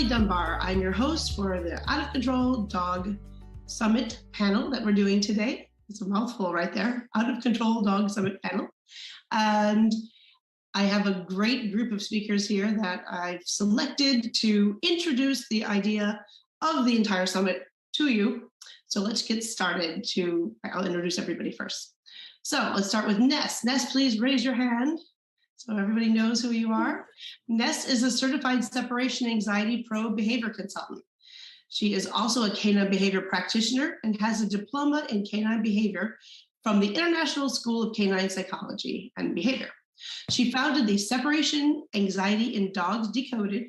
Kelly Dunbar. I'm your host for the Out of Control Dog Summit panel that we're doing today. It's a mouthful right there, Out of Control Dog Summit panel. And I have a great group of speakers here that I've selected to introduce the idea of the entire summit to you. So let's get started. I'll introduce everybody first. So let's start with Ness. Ness, please raise your hand so everybody knows who you are. Ness is a certified separation anxiety pro behavior consultant. She is also a canine behavior practitioner and has a diploma in canine behavior from the International School of Canine Psychology and Behavior. She founded the Separation Anxiety in Dogs Decoded,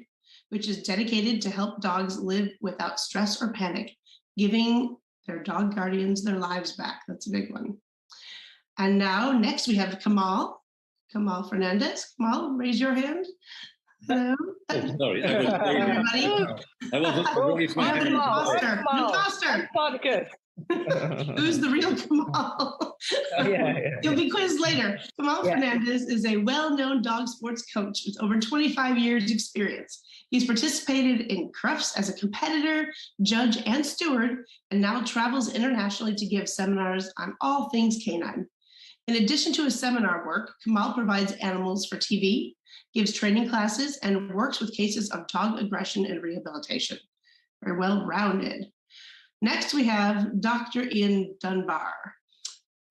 which is dedicated to help dogs live without stress or panic, giving their dog guardians their lives back. That's a big one. And now next we have Kamal Fernandez. Kamal, raise your hand. Hello. Oh, sorry. Everybody. I wasn't really An imposter. Good. Who's the real Kamal? Yeah. You'll be quizzed later. Kamal Fernandez is a well-known dog sports coach with over 25 years experience. He's participated in Crufts as a competitor, judge, and steward, and now travels internationally to give seminars on all things canine. In addition to his seminar work, Kamal provides animals for TV, gives training classes, and works with cases of dog aggression and rehabilitation. Very well-rounded. Next, we have Dr. Ian Dunbar.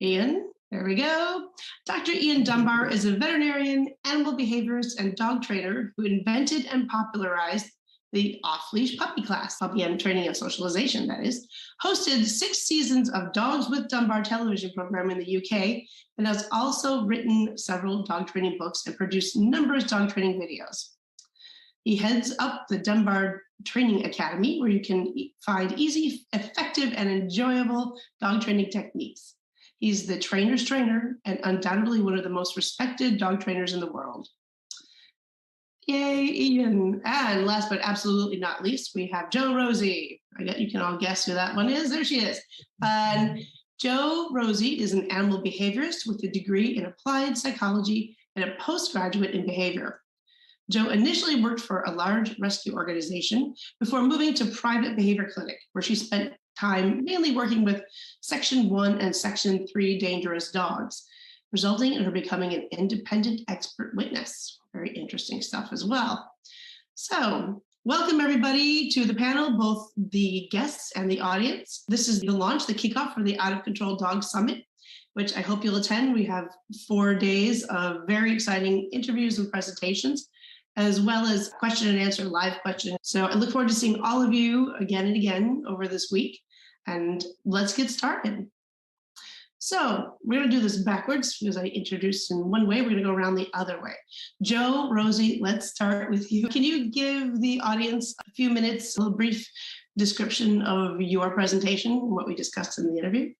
Ian, there we go. Dr. Ian Dunbar is a veterinarian, animal behaviorist, and dog trainer who invented and popularized the off-leash puppy class, puppy and training and socialization, that is, hosted 6 seasons of Dogs with Dunbar television program in the UK, and has also written several dog training books and produced numerous dog training videos. He heads up the Dunbar Training Academy, where you can find easy, effective, and enjoyable dog training techniques. He's the trainer's trainer and undoubtedly one of the most respected dog trainers in the world. Yay, Ian. And last but absolutely not least, we have Jo Rosie. I bet you can all guess who that one is. There she is. And Jo Rosie is an animal behaviorist with a degree in applied psychology and a postgraduate in behavior. Jo initially worked for a large rescue organization before moving to private behavior clinic, where she spent time mainly working with Section 1 and Section 3 dangerous dogs, resulting in her becoming an independent expert witness. Very interesting stuff as well. So welcome everybody to the panel, both the guests and the audience. This is the launch, the kickoff for the Out of Control Dog Summit, which I hope you'll attend. We have 4 days of very exciting interviews and presentations, as well as question and answer, live questions. So I look forward to seeing all of you again and again over this week. And let's get started. So we're going to do this backwards because I introduced in one way. We're going to go around the other way. Jo Rosie, let's start with you. Can you give the audience a few minutes, a little brief description of your presentation and what we discussed in the interview?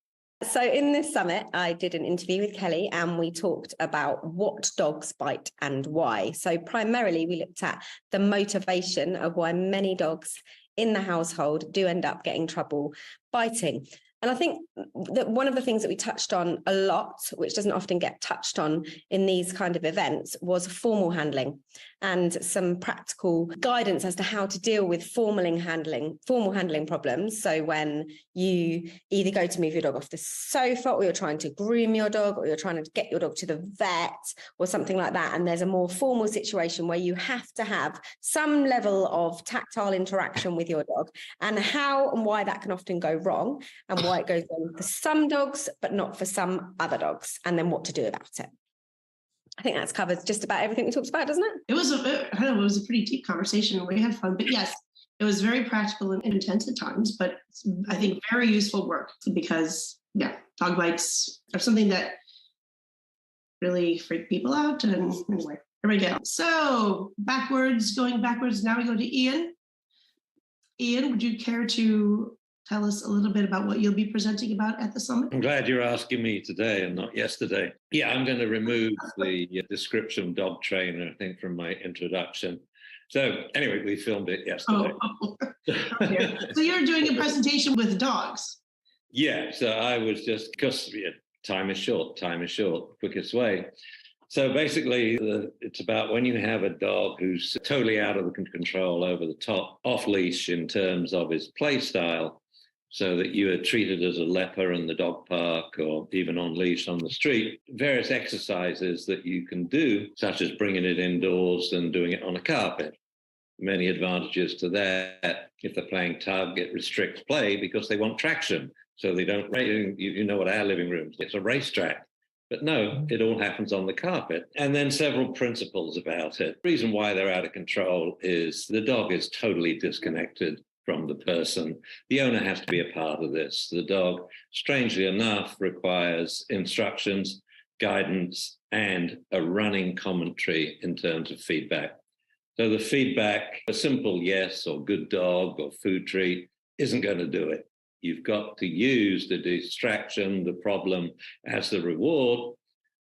So in this summit, I did an interview with Kelly and we talked about what dogs bite and why. So primarily we looked at the motivation of why many dogs in the household do end up getting trouble biting. And I think that one of the things that we touched on a lot, which doesn't often get touched on in these kind of events, was formal handling and some practical guidance as to how to deal with formal handling problems. So when you either go to move your dog off the sofa, or you're trying to groom your dog, or you're trying to get your dog to the vet or something like that, and there's a more formal situation where you have to have some level of tactile interaction with your dog, and how and why that can often go wrong, and why it goes on for some dogs, but not for some other dogs, and then what to do about it. I think that's covers just about everything we talked about, doesn't it? It was a pretty deep conversation. We had fun, but yes, it was very practical and intense at times, but I think very useful work because, dog bites are something that really freak people out. And anyway, here we go. So going backwards, now we go to Ian. Ian, would you care to tell us a little bit about what you'll be presenting about at the summit? I'm glad you're asking me today and not yesterday. Yeah, I'm going to remove the description dog trainer, I think, from my introduction. So anyway, we filmed it yesterday. Okay. So you're doing a presentation with dogs? Yeah, so I was just, because time is short, quickest way. So basically, it's about when you have a dog who's totally out of control, over the top, off leash in terms of his play style, so that you are treated as a leper in the dog park or even on leash on the street. Various exercises that you can do, such as bringing it indoors and doing it on a carpet. Many advantages to that. If they're playing tug, it restricts play because they want traction. So they don't, you know what our living room is, it's a racetrack. But no, it all happens on the carpet. And then several principles about it. The reason why they're out of control is the dog is totally disconnected from the person. The owner has to be a part of this. The dog, strangely enough, requires instructions, guidance, and a running commentary in terms of feedback. So the feedback, a simple yes or good dog or food treat, isn't going to do it. You've got to use the distraction, the problem as the reward.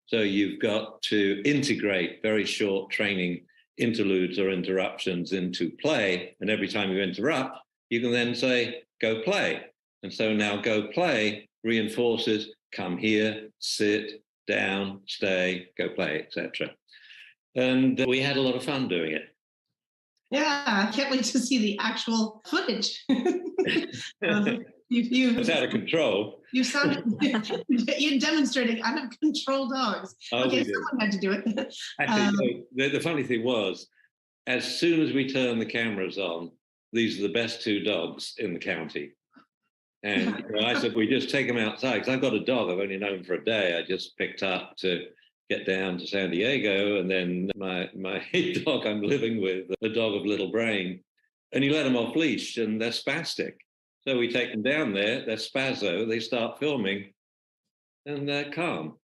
So you've got to integrate very short training interludes or interruptions into play. And every time you interrupt, you can then say, go play. And so now go play reinforces come here, sit, down, stay, go play, etc. And we had a lot of fun doing it. Yeah, I can't wait to see the actual footage. It's out of control. You're demonstrating out of control dogs. Oh, okay, someone had to do it. Actually, the funny thing was, as soon as we turned the cameras on, these are the best two dogs in the county. And I said, we just take them outside, because I've got a dog I've only known for a day. I just picked up to get down to San Diego, and then my dog I'm living with, a dog of little brain, and you let them off leash and they're spastic. So we take them down there, they're spazzo, they start filming, and they're calm.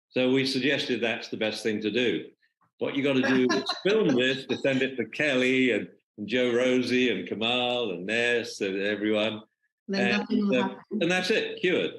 So we suggested that's the best thing to do. What you got to do is film this, to send it to Kelly and Jo Rosie and Kamal and Ness and everyone. Then and that's it, cured.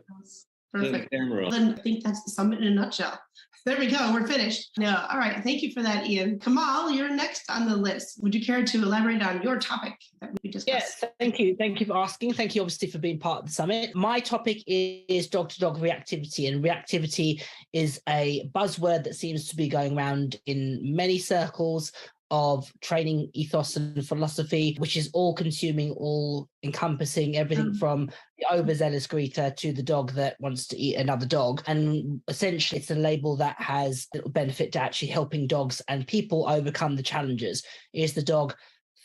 Perfect. Then I think that's the summit in a nutshell. There we go. We're finished. No, all right. Thank you for that, Ian. Kamal, you're next on the list. Would you care to elaborate on your topic that we discussed? Yes, thank you. Thank you for asking. Thank you, obviously, for being part of the summit. My topic is dog-to-dog reactivity, and reactivity is a buzzword that seems to be going around in many circles of training ethos and philosophy, which is all consuming, all encompassing everything from the overzealous greeter to the dog that wants to eat another dog. And essentially it's a label that has little benefit to actually helping dogs and people overcome the challenges. Is the dog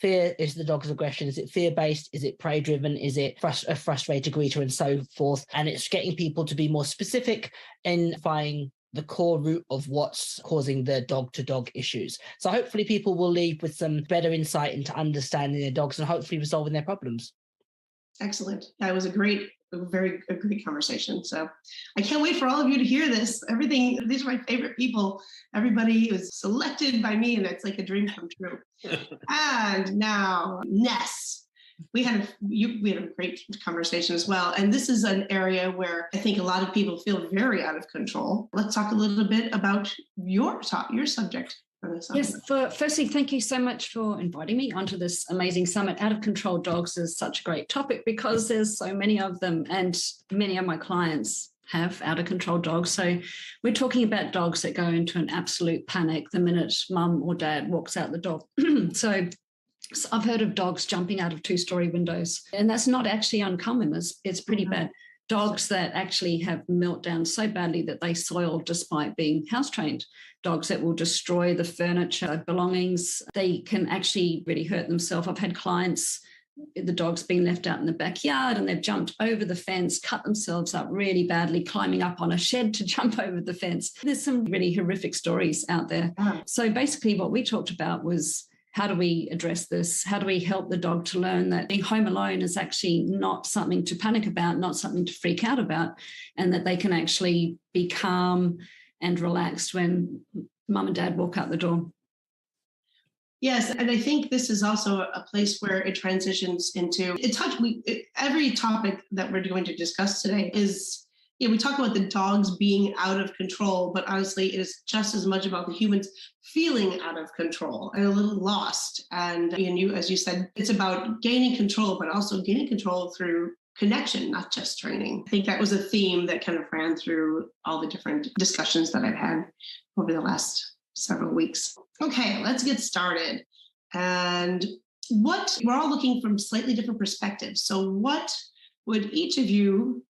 fear? Is the dog's aggression? Is it fear-based? Is it prey-driven? Is it a frustrated greeter and so forth? And it's getting people to be more specific in finding the core root of what's causing the dog-to-dog issues. So hopefully people will leave with some better insight into understanding their dogs and hopefully resolving their problems. Excellent. That was a great conversation. So I can't wait for all of you to hear this. These are my favorite people. Everybody was selected by me, and it's like a dream come true. And now, Ness. We had a great conversation as well. And this is an area where I think a lot of people feel very out of control. Let's talk a little bit about your subject. Yes, firstly, thank you so much for inviting me onto this amazing summit. Out of control dogs is such a great topic because there's so many of them, and many of my clients have out of control dogs. So we're talking about dogs that go into an absolute panic the minute mum or dad walks out the door. So I've heard of dogs jumping out of two-story windows, and that's not actually uncommon. It's pretty bad. Dogs that actually have meltdowns so badly that they soil despite being house-trained. Dogs that will destroy the furniture, belongings. They can actually really hurt themselves. I've had clients, the dog's been left out in the backyard and they've jumped over the fence, cut themselves up really badly, climbing up on a shed to jump over the fence. There's some really horrific stories out there. So basically what we talked about was, how do we address this? How do we help the dog to learn that being home alone is actually not something to panic about, not something to freak out about, and that they can actually be calm and relaxed when mum and dad walk out the door? Yes, and I think this is also a place where it transitions into every topic that we're going to discuss today is, we talk about the dogs being out of control, but honestly, it is just as much about the humans feeling out of control and a little lost. And as you said, it's about gaining control, but also gaining control through connection, not just training. I think that was a theme that kind of ran through all the different discussions that I've had over the last several weeks. Okay, let's get started. And we're all looking from slightly different perspectives. So what would each of you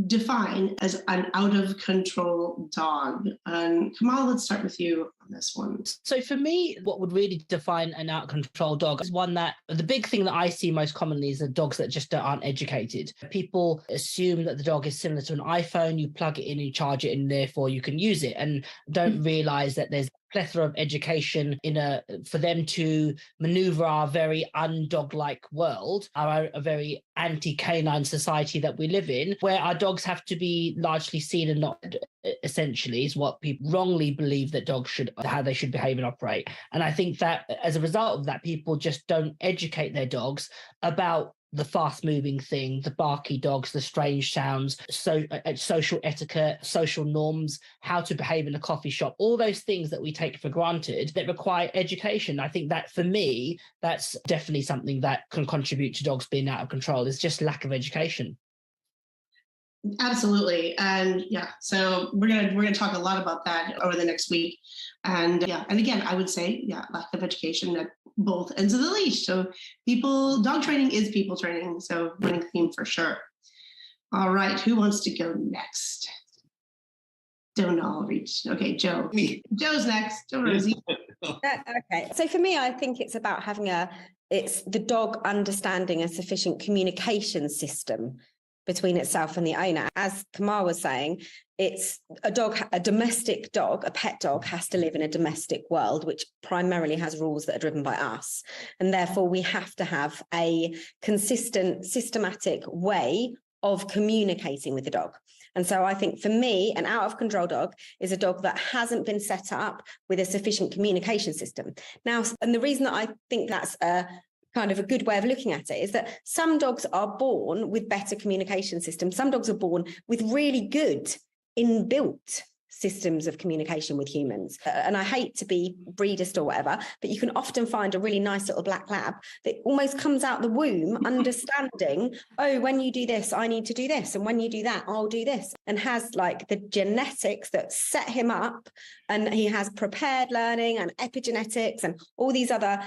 define as an out of control dog? And Kamal, let's start with you on this one. So for me, what would really define an out of control dog is one that the big thing that I see most commonly is the dogs that just aren't educated. People assume that the dog is similar to an iPhone. You plug it in, you charge it, and therefore you can use it, and don't realize that there's plethora of education for them to maneuver our very undog-like world, a very anti-canine society that we live in, where our dogs have to be largely seen and not, essentially, is what people wrongly believe that dogs how they should behave and operate. And I think that as a result of that, people just don't educate their dogs about the fast-moving thing, the barky dogs, the strange sounds, social etiquette, social norms, how to behave in a coffee shop, all those things that we take for granted that require education. I think that, for me, that's definitely something that can contribute to dogs being out of control, is just lack of education. Absolutely. And yeah, so we're gonna talk a lot about that over the next week. And and again, I would say, lack of education at both ends of the leash. So dog training is people training. So running theme for sure. All right, who wants to go next? Don't all reach. Okay, Jo. Me. Jo's next. Jo Rosie. Okay. So for me, I think it's about it's the dog understanding a sufficient communication system between itself and the owner. As Kamal was saying, it's a domestic dog, a pet dog has to live in a domestic world, which primarily has rules that are driven by us. And therefore we have to have a consistent, systematic way of communicating with the dog. And so I think for me, an out of control dog is a dog that hasn't been set up with a sufficient communication system. Now, and the reason that I think that's kind of a good way of looking at it is that some dogs are born with better communication systems. Some dogs are born with really good inbuilt systems of communication with humans. And I hate to be breedist or whatever, but you can often find a really nice little black lab that almost comes out the womb understanding, oh, when you do this, I need to do this. And when you do that, I'll do this. And has like the genetics that set him up. And he has prepared learning and epigenetics and all these other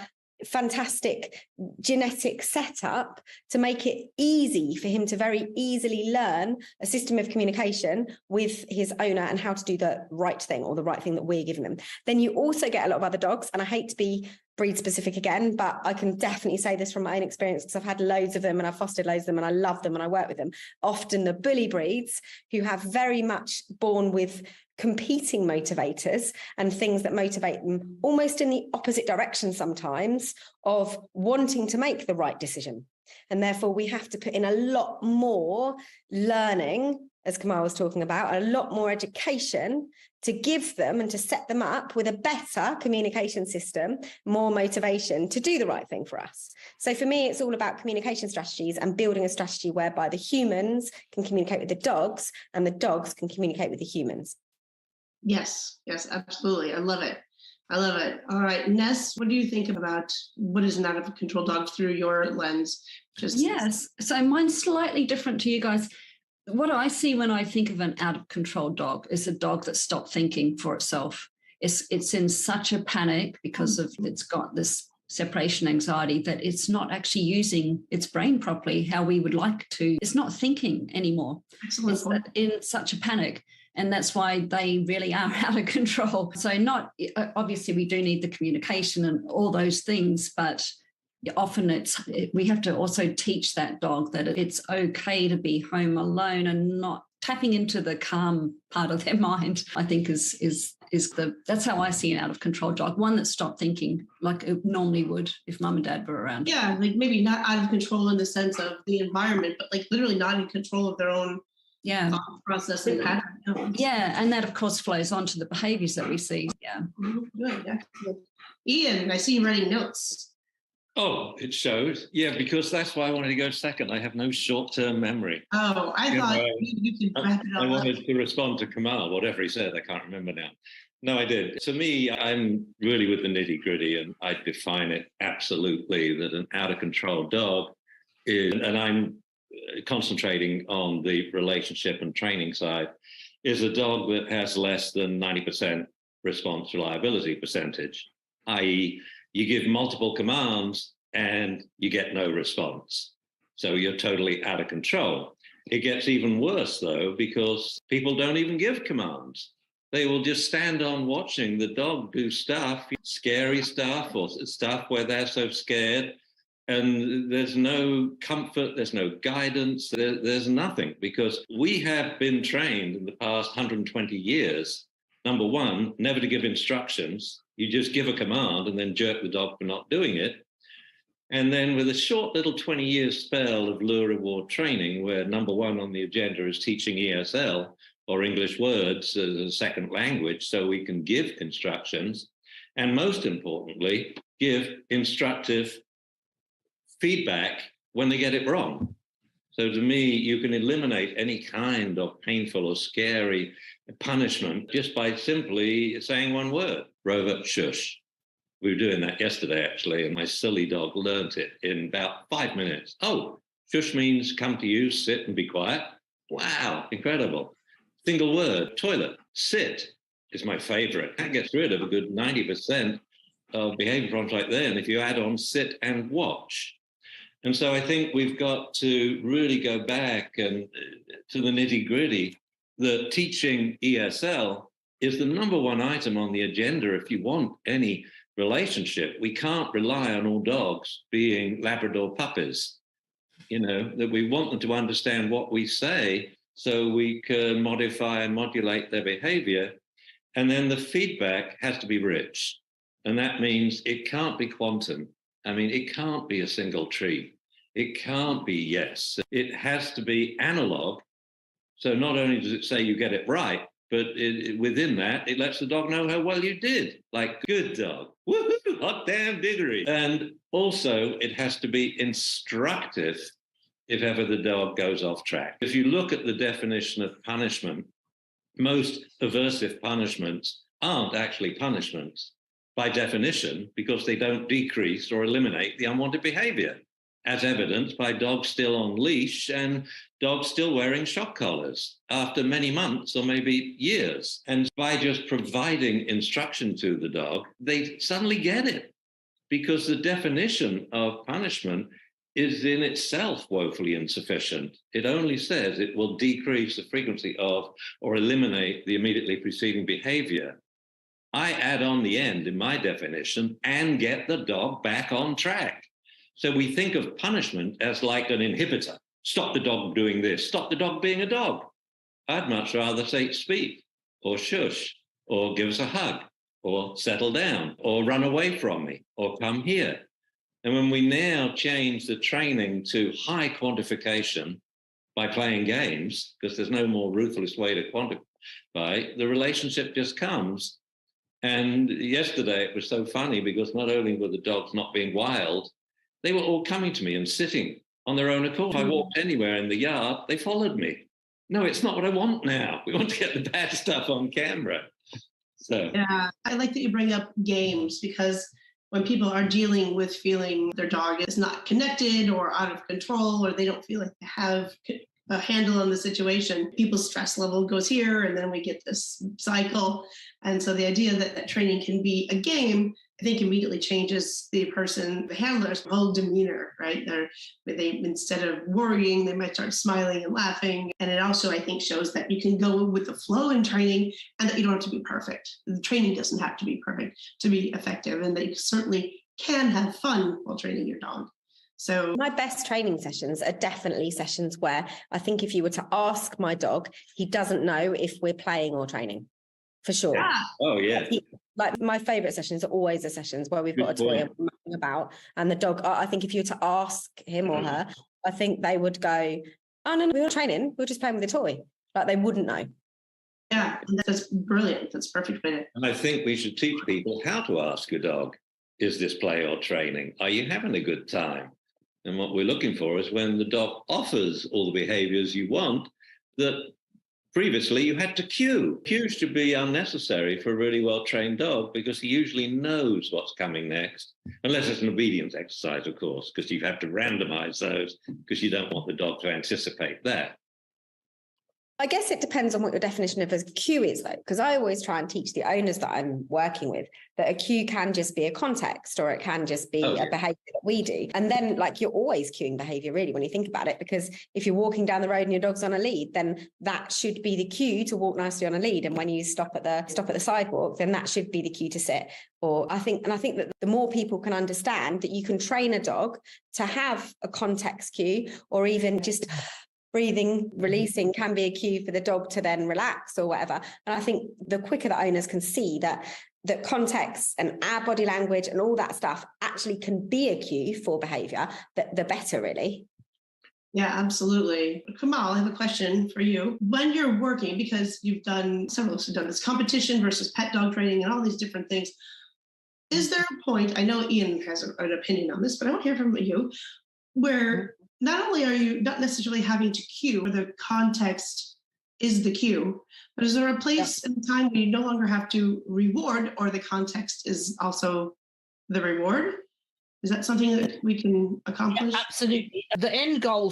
fantastic genetic setup to make it easy for him to very easily learn a system of communication with his owner and how to do the right thing, or the right thing that we're giving them. Then you also get a lot of other dogs, and I hate to be breed specific again, but I can definitely say this from my own experience because I've had loads of them and I've fostered loads of them and I love them and I work with them. Often the bully breeds who have very much born with competing motivators and things that motivate them almost in the opposite direction sometimes of wanting to make the right decision. And therefore we have to put in a lot more learning, as Kamal was talking about, a lot more education to give them and to set them up with a better communication system, more motivation to do the right thing for us. So for me, it's all about communication strategies and building a strategy whereby the humans can communicate with the dogs and the dogs can communicate with the humans. Yes, absolutely. I love it. All right, Ness, what do you think about what is an out of control dog through your lens? Yes, so mine's slightly different to you guys. What I see when I think of an out of control dog is a dog that stopped thinking for itself. It's in such a panic because of it's got this separation anxiety that it's not actually using its brain properly how we would like to. It's not thinking anymore. Excellent. It's in such a panic. And that's why they really are out of control. So obviously we do need the communication and all those things, but often we have to also teach that dog that it's okay to be home alone and not tapping into the calm part of their mind, I think that's how I see an out of control dog, one that stopped thinking like it normally would if mum and dad were around. Yeah, like maybe not out of control in the sense of the environment, but like literally not in control of their own thought process and pattern. Yeah, and that of course flows on to the behaviors that we see. Yeah. Good. Excellent. Ian, I see you writing notes. Oh, it shows. Yeah, because that's why I wanted to go second. I have no short-term memory. Oh, I thought you could wrap it all I up. wanted to respond to Kamal, whatever he said. I can't remember now. No, I did. To me, I'm really with the nitty-gritty, and I define it absolutely that an out-of-control dog is, and I'm concentrating on the relationship and training side, is a dog that has less than 90% response reliability percentage, i.e., you give multiple commands and you get no response. So you're totally out of control. It gets even worse, though, because people don't even give commands. They will just stand on watching the dog do stuff, scary stuff, or stuff where they're so scared. And there's no comfort, there's no guidance, there's nothing, because we have been trained in the past 120 years, number one, never to give instructions. You just give a command and then jerk the dog for not doing it. And then with a short little 20-year spell of lure reward training, where number one on the agenda is teaching ESL, or English words as a second language, so we can give instructions, and most importantly, give instructive feedback when they get it wrong. So to me, you can eliminate any kind of painful or scary punishment just by simply saying one word: Rover, shush. We were doing that yesterday, actually, and my silly dog learnt it in about 5 minutes. Oh, shush means come to you, sit and be quiet. Wow, incredible. Single word: toilet. Sit is my favorite. That gets rid of a good 90% of behavior problems right there. And if you add on sit and watch. And so I think we've got to really go back and to the nitty gritty, that teaching ESL is the number one item on the agenda if you want any relationship. We can't rely on all dogs being Labrador puppies, that we want them to understand what we say so we can modify and modulate their behavior. And then the feedback has to be rich. And that means it can't be quantum. I mean, it can't be a single treat. It can't be yes. It has to be analog. So not only does it say you get it right, but within that, it lets the dog know how well you did. Like, good dog. Woohoo, hot damn diggory. And also, it has to be instructive if ever the dog goes off track. If you look at the definition of punishment, most aversive punishments aren't actually punishments by definition, because they don't decrease or eliminate the unwanted behavior, as evidenced by dogs still on leash and dogs still wearing shock collars after many months or maybe years. And by just providing instruction to the dog, they suddenly get it, because the definition of punishment is in itself woefully insufficient. It only says it will decrease the frequency of or eliminate the immediately preceding behavior. I add on the end in my definition and get the dog back on track. So we think of punishment as like an inhibitor. Stop the dog doing this, stop the dog being a dog. I'd much rather say speak, or shush, or give us a hug, or settle down, or run away from me, or come here. And when we now change the training to high quantification by playing games, because there's no more ruthless way to quantify, the relationship just comes. And yesterday it was so funny, because not only were the dogs not being wild, they were all coming to me and sitting on their own accord. If I walked anywhere in the yard, they followed me. No, it's not what I want now. We want to get the bad stuff on camera. So yeah, I like that you bring up games, because when people are dealing with feeling their dog is not connected or out of control, or they don't feel like they have a handle on the situation, people's stress level goes here, and then we get this cycle. And so the idea that training can be a game, I think, immediately changes the handler's whole demeanor, right? They instead of worrying, they might start smiling and laughing. And it also, I think, shows that you can go with the flow in training, and that you don't have to be perfect. The training doesn't have to be perfect to be effective, and that you certainly can have fun while training your dog. So my best training sessions are definitely sessions where I think if you were to ask my dog, he doesn't know if we're playing or training, for sure. yeah. Oh, yeah. Like my favorite sessions are always the sessions where we've got a toy and we're mucking about, and the dog, I think if you were to ask him or her, I think they would go, oh, no, we're not training, we're just playing with a toy. Like, they wouldn't know. Yeah, that's brilliant. That's perfect. And I think we should teach people how to ask a dog, is this play or training? Are you having a good time? And what we're looking for is when the dog offers all the behaviors you want, that Previously, you had to cue. Cues should be unnecessary for a really well-trained dog because he usually knows what's coming next, unless it's an obedience exercise, of course, because you have to randomize those because you don't want the dog to anticipate that. I guess it depends on what your definition of a cue is, though, because I always try and teach the owners that I'm working with that a cue can just be a context or it can just be a behavior that we do. And then, like, you're always cueing behavior, really, when you think about it, because if you're walking down the road and your dog's on a lead, then that should be the cue to walk nicely on a lead. And when you stop at the sidewalk, then that should be the cue to sit. Or I think that the more people can understand that you can train a dog to have a context cue, or even just breathing, releasing can be a cue for the dog to then relax or whatever. And I think the quicker that owners can see that context and our body language and all that stuff actually can be a cue for behavior, the better, really. Yeah, absolutely. Kamal, I have a question for you. When you're working, because you've done this competition versus pet dog training and all these different things, is there a point, I know Ian has an opinion on this, but I want to hear from you, where not only are you not necessarily having to cue, where the context is the cue, but is there a place in time where you no longer have to reward, or the context is also the reward? Is that something that we can accomplish? Yeah, absolutely. The end goal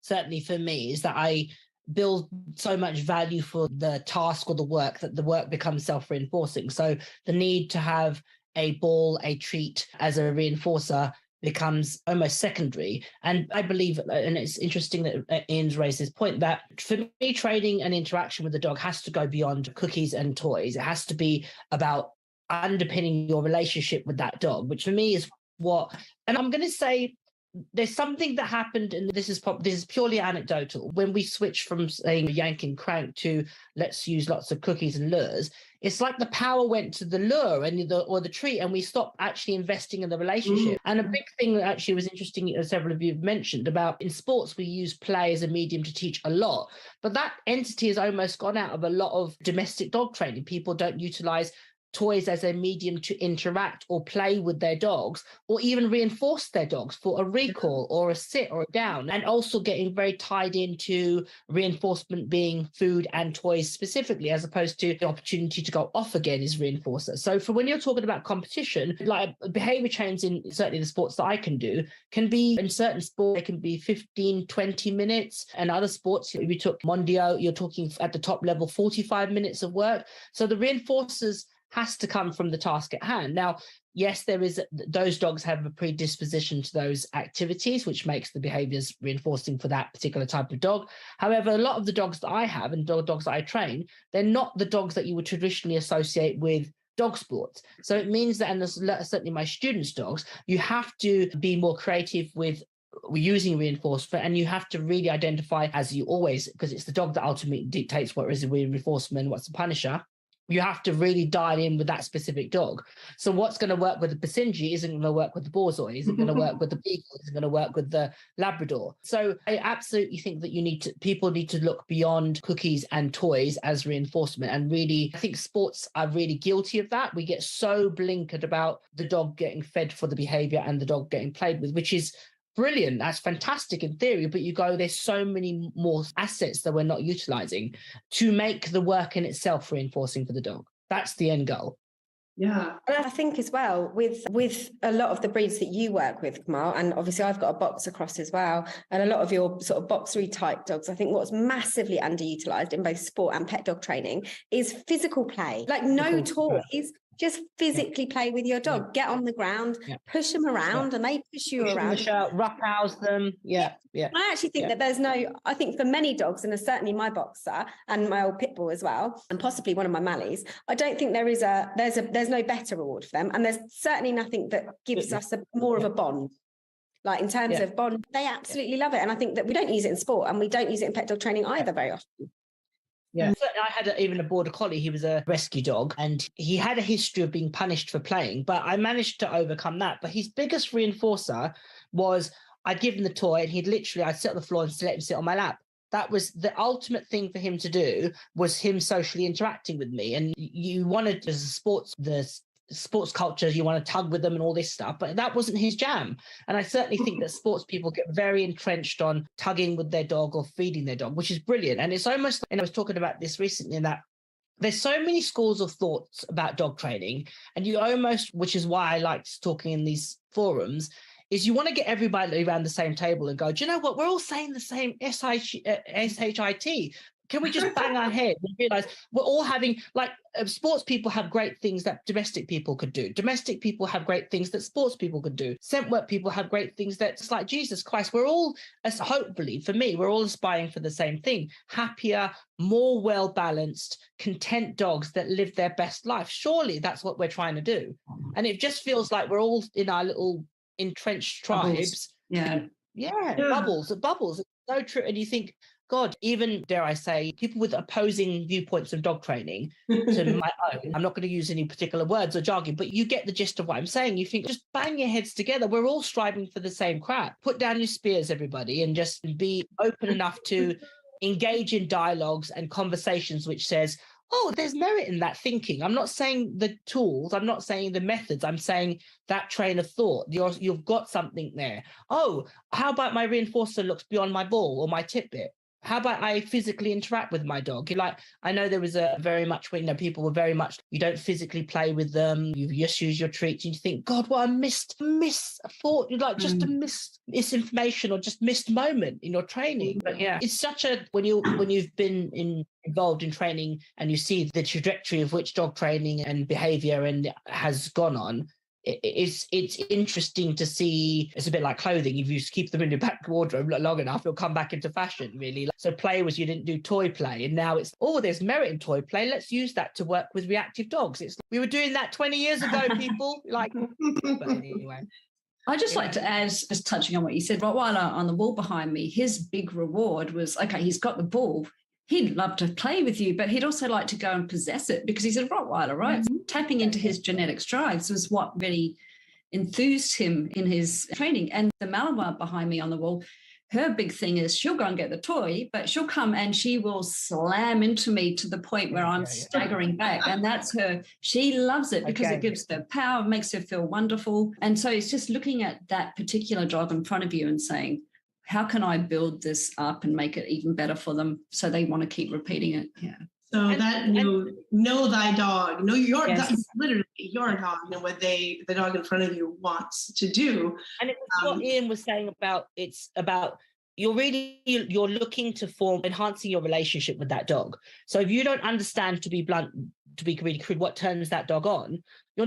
certainly for me is that I build so much value for the task or the work that the work becomes self-reinforcing. So the need to have a ball, a treat as a reinforcer becomes almost secondary. And I believe, and it's interesting that Ian's raised this point, that for me, training and interaction with the dog has to go beyond cookies and toys. It has to be about underpinning your relationship with that dog, which for me is and I'm going to say there's something that happened, and this is purely anecdotal. When we switched from saying yank and crank to let's use lots of cookies and lures, it's like the power went to the lure or the treat, and we stopped actually investing in the relationship. And a big thing that actually was interesting, as several of you have mentioned, about in sports, we use play as a medium to teach a lot, but that entity has almost gone out of a lot of domestic dog training. People don't utilize toys as a medium to interact or play with their dogs, or even reinforce their dogs for a recall or a sit or a down, and also getting very tied into reinforcement being food and toys specifically, as opposed to the opportunity to go off again is reinforcer. So for when you're talking about competition, like behavior change in certainly the sports that I can do can be, in certain sports, it can be 15, 20 minutes. And other sports, if you took Mondio, you're talking at the top level, 45 minutes of work. So the reinforcers has to come from the task at hand. Now, yes, those dogs have a predisposition to those activities, which makes the behaviors reinforcing for that particular type of dog. However, a lot of the dogs that I have and dogs that I train, they're not the dogs that you would traditionally associate with dog sports. So it means that, and certainly my students' dogs, you have to be more creative with using reinforcement, and you have to really identify, as you always, because it's the dog that ultimately dictates what is a reinforcement, what's a punisher. You have to really dial in with that specific dog. So what's going to work with the Basenji isn't going to work with the Borzoi, isn't going to work with the Beagle, isn't going to work with the Labrador. So I absolutely think that people need to look beyond cookies and toys as reinforcement. And really, I think sports are really guilty of that. We get so blinkered about the dog getting fed for the behavior and the dog getting played with, which is brilliant. That's fantastic in theory, but there's so many more assets that we're not utilizing to make the work in itself reinforcing for the dog. That's the end goal. Yeah. And I think as well, with a lot of the breeds that you work with, Kamal, and obviously I've got a box across as well, and a lot of your sort of boxery type dogs, I think what's massively underutilized in both sport and pet dog training is physical play. Like no toys, just physically play with your dog. Get on the ground, push them around, and they push you around. Roughhouse them. Yeah. I actually think that I think for many dogs, and certainly my boxer and my old pit bull as well, and possibly one of my Malleys, I don't think there's no better reward for them. And there's certainly nothing that gives us more of a bond. Like in terms of bond, they absolutely love it. And I think that we don't use it in sport, and we don't use it in pet dog training either very often. Yeah, I had even a border collie. He was a rescue dog, and he had a history of being punished for playing, but I managed to overcome that. But his biggest reinforcer was I'd give him the toy, and I'd sit on the floor and let him sit on my lap. That was the ultimate thing for him to do, was him socially interacting with me. And you wanted, as a sports, the sports culture, you want to tug with them and all this stuff, but that wasn't his jam. And I certainly think that sports people get very entrenched on tugging with their dog or feeding their dog, which is brilliant. And it's almost, and I was talking about this recently, in that there's so many schools of thoughts about dog training, and you almost, which is why I like talking in these forums, is you want to get everybody around the same table and go, do you know what? We're all saying the same SHIT. Can we just bang our head and realize we're all having, like, sports people have great things that domestic people could do. Domestic people have great things that sports people could do. Scent work people have great things that, it's like, Jesus Christ, we're all, as hopefully for me, we're all aspiring for the same thing. Happier, more well-balanced, content dogs that live their best life. Surely that's what we're trying to do. And it just feels like we're all in our little entrenched tribes. Bubbles. It's so true. And you think, God, even, dare I say, people with opposing viewpoints of dog training to my own, I'm not going to use any particular words or jargon, but you get the gist of what I'm saying. You think, just bang your heads together. We're all striving for the same crap. Put down your spears, everybody, and just be open enough to engage in dialogues and conversations which says, oh, there's merit in that thinking. I'm not saying the tools, I'm not saying the methods, I'm saying that train of thought. You've got something there. Oh, how about my reinforcer looks beyond my ball or my tip bit? How about I physically interact with my dog? Like, I know there was a very much, people were very much, you don't physically play with them, you just use your treats, and you think, God, what a missed thought, like just a misinformation or just missed moment in your training. But yeah, it's such a, when you've been involved in training and you see the trajectory of which dog training and behavior and has gone on, it's interesting to see. It's a bit like clothing. If you keep them in your back wardrobe long enough, it'll come back into fashion, really. So play was, you didn't do toy play, and now it's, oh, there's merit in toy play, let's use that to work with reactive dogs. It's, we were doing that 20 years ago, people. Like, but anyway. I'd just like to add, just touching on what you said, Rottweiler on the wall behind me, his big reward was, okay, he's got the ball. He'd love to play with you, but he'd also like to go and possess it because he's a Rottweiler, right? Mm-hmm. So tapping into his genetic strides was what really enthused him in his training. And the Malinois behind me on the wall, her big thing is she'll go and get the toy, but she'll come and she will slam into me to the point where I'm staggering back. And that's her. She loves it because it gives her power, makes her feel wonderful. And so it's just looking at that particular dog in front of you and saying, how can I build this up and make it even better for them so they want to keep repeating it? Yeah. So know thy dog, know your dog, literally your dog, what the dog in front of you wants to do. And it's what Ian was saying about, it's about, you're looking to form, enhancing your relationship with that dog. So if you don't understand, to be blunt, to be really crude, what turns that dog on, your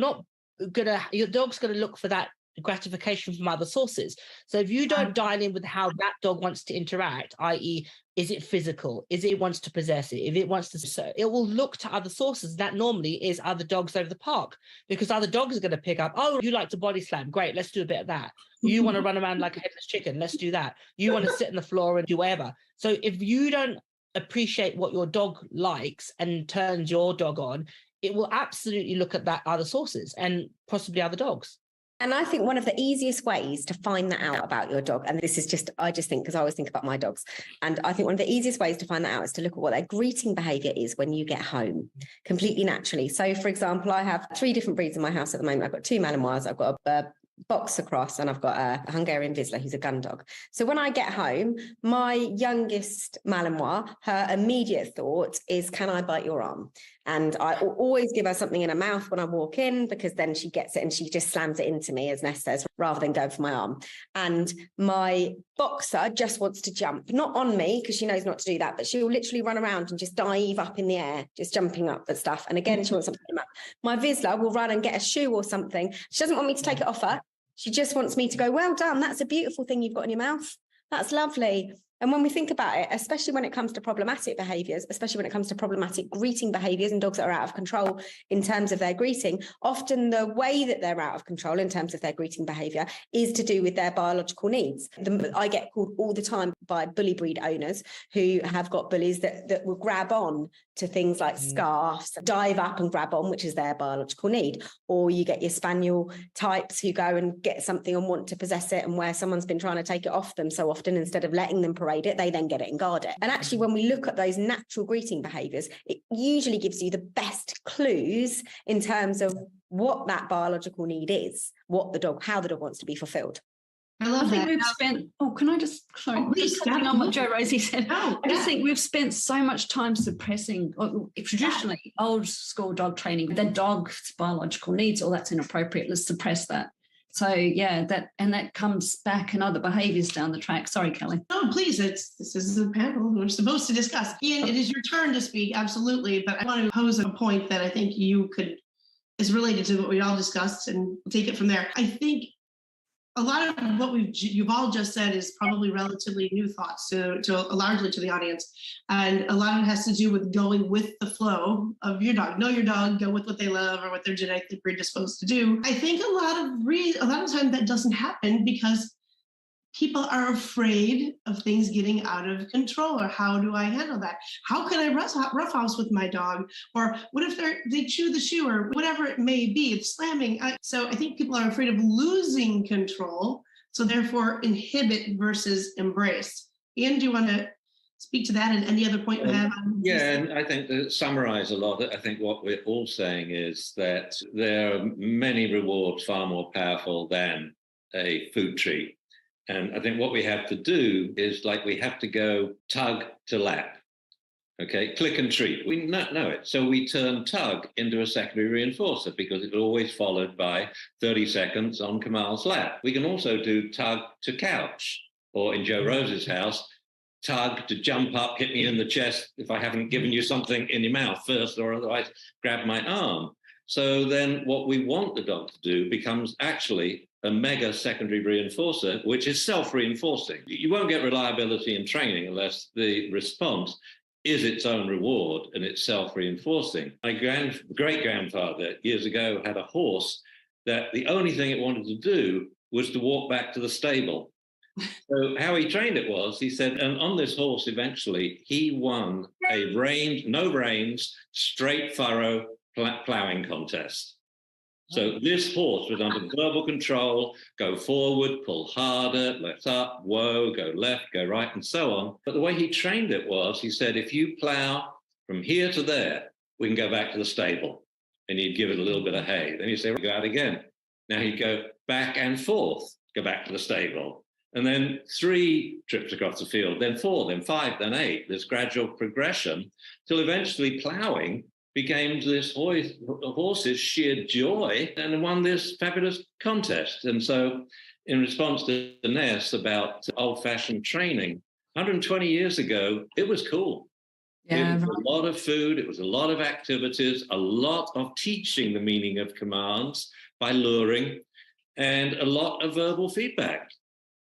dog's gonna look for that gratification from other sources. So if you don't dial in with how that dog wants to interact, i.e., is it physical? Is it wants to possess it? If it wants to, so it will look to other sources. That normally is other dogs over the park, because other dogs are going to pick up, oh, you like to body slam. Great, let's do a bit of that. You want to run around like a headless chicken. Let's do that. You want to sit on the floor and do whatever. So if you don't appreciate what your dog likes and turns your dog on, it will absolutely look at that other sources and possibly other dogs. And I think one of the easiest ways to find that out about your dog, and this is just, I just think, because I always think about my dogs, and I think one of the easiest ways to find that out is to look at what their greeting behaviour is when you get home, completely naturally. So, for example, I have 3 different breeds in my house at the moment. I've got 2 Malinois, I've got a boxer cross, and I've got a Hungarian Vizsla who's a gun dog. So when I get home, my youngest Malinois, her immediate thought is, can I bite your arm? And I always give her something in her mouth when I walk in, because then she gets it and she just slams it into me, as Ness says, rather than go for my arm. And my boxer just wants to jump, not on me because she knows not to do that, but she'll literally run around and just dive up in the air, just jumping up at stuff. And again, she wants something in her mouth. My Vizsla will run and get a shoe or something. She doesn't want me to take it off her. She just wants me to go, well done, that's a beautiful thing you've got in your mouth. That's lovely. And when we think about it, especially when it comes to problematic behaviours, especially when it comes to problematic greeting behaviours and dogs that are out of control in terms of their greeting, often the way that they're out of control in terms of their greeting behaviour is to do with their biological needs. I get called all the time by bully breed owners who have got bullies that will grab on to things like scarves, dive up and grab on, which is their biological need. Or you get your spaniel types who go and get something and want to possess it, and where someone's been trying to take it off them so often, instead of letting them parade tolerate it, they then get it and guard it. And actually, when we look at those natural greeting behaviours, it usually gives you the best clues in terms of what that biological need is, how the dog wants to be fulfilled. I love that. We've spent, just touching on what Jo Rosie said. I just think we've spent so much time suppressing, traditionally, old school dog training, the dog's biological needs, all that's inappropriate, let's suppress that. So, that comes back in other behaviours down the track. Sorry, Kelly. No, please, this is a panel. We're supposed to discuss. Ian, it is your turn to speak, absolutely, but I want to pose a point that I think is related to what we all discussed, and we'll take it from there. I think a lot of what you've all just said is probably relatively new thoughts largely to the audience. And a lot of it has to do with going with the flow of your dog. Know your dog, go with what they love or what they're genetically predisposed to do. I think a lot of time that doesn't happen because people are afraid of things getting out of control, or how do I handle that? How can I roughhouse with my dog? Or what if they chew the shoe, or whatever it may be, it's slamming. So I think people are afraid of losing control, so therefore inhibit versus embrace. Ian, do you want to speak to that and any other point you have? And I think to summarize a lot, I think what we're all saying is that there are many rewards far more powerful than a food treat. And I think what we have to do is we have to go tug to lap, okay? Click and treat. We know it. So we turn tug into a secondary reinforcer because it's always followed by 30 seconds on Kamal's lap. We can also do tug to couch, or in Jo Rosie's house, tug to jump up, hit me in the chest if I haven't given you something in your mouth first, or otherwise grab my arm. So then what we want the dog to do becomes actually a mega secondary reinforcer, which is self-reinforcing. You won't get reliability in training unless the response is its own reward and it's self-reinforcing. My great-grandfather years ago had a horse that the only thing it wanted to do was to walk back to the stable. So how he trained it was, he said, and on this horse eventually, he won a no reins, straight furrow ploughing contest. So this horse was under verbal control, go forward, pull harder, left up, whoa, go left, go right, and so on. But the way he trained it was, he said, if you plow from here to there, we can go back to the stable. And he'd give it a little bit of hay. Then he'd say, go out again. Now he'd go back and forth, go back to the stable. And then 3 trips across the field, then 4, then 5, then 8. This gradual progression till eventually plowing became this horse's sheer joy, and won this fabulous contest. And so in response to Ness about old-fashioned training, 120 years ago, it was cool. Yeah, it was a lot of food, it was a lot of activities, a lot of teaching the meaning of commands by luring, and a lot of verbal feedback.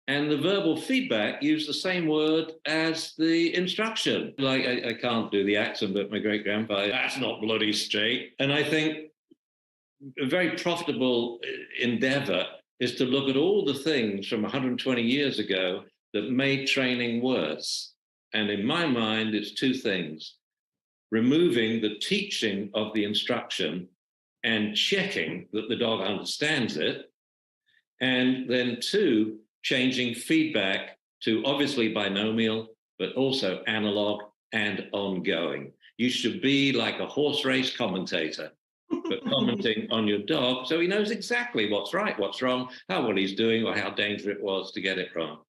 And the verbal feedback used the same word as the instruction. I can't do the accent, but my great-grandfather, that's not bloody straight. And I think a very profitable endeavor is to look at all the things from 120 years ago that made training worse. And in my mind, it's 2 things: removing the teaching of the instruction and checking that the dog understands it. And then 2, changing feedback to obviously binomial, but also analog and ongoing. You should be like a horse race commentator, but commenting on your dog so he knows exactly what's right, what's wrong, how well he's doing, or how dangerous it was to get it wrong.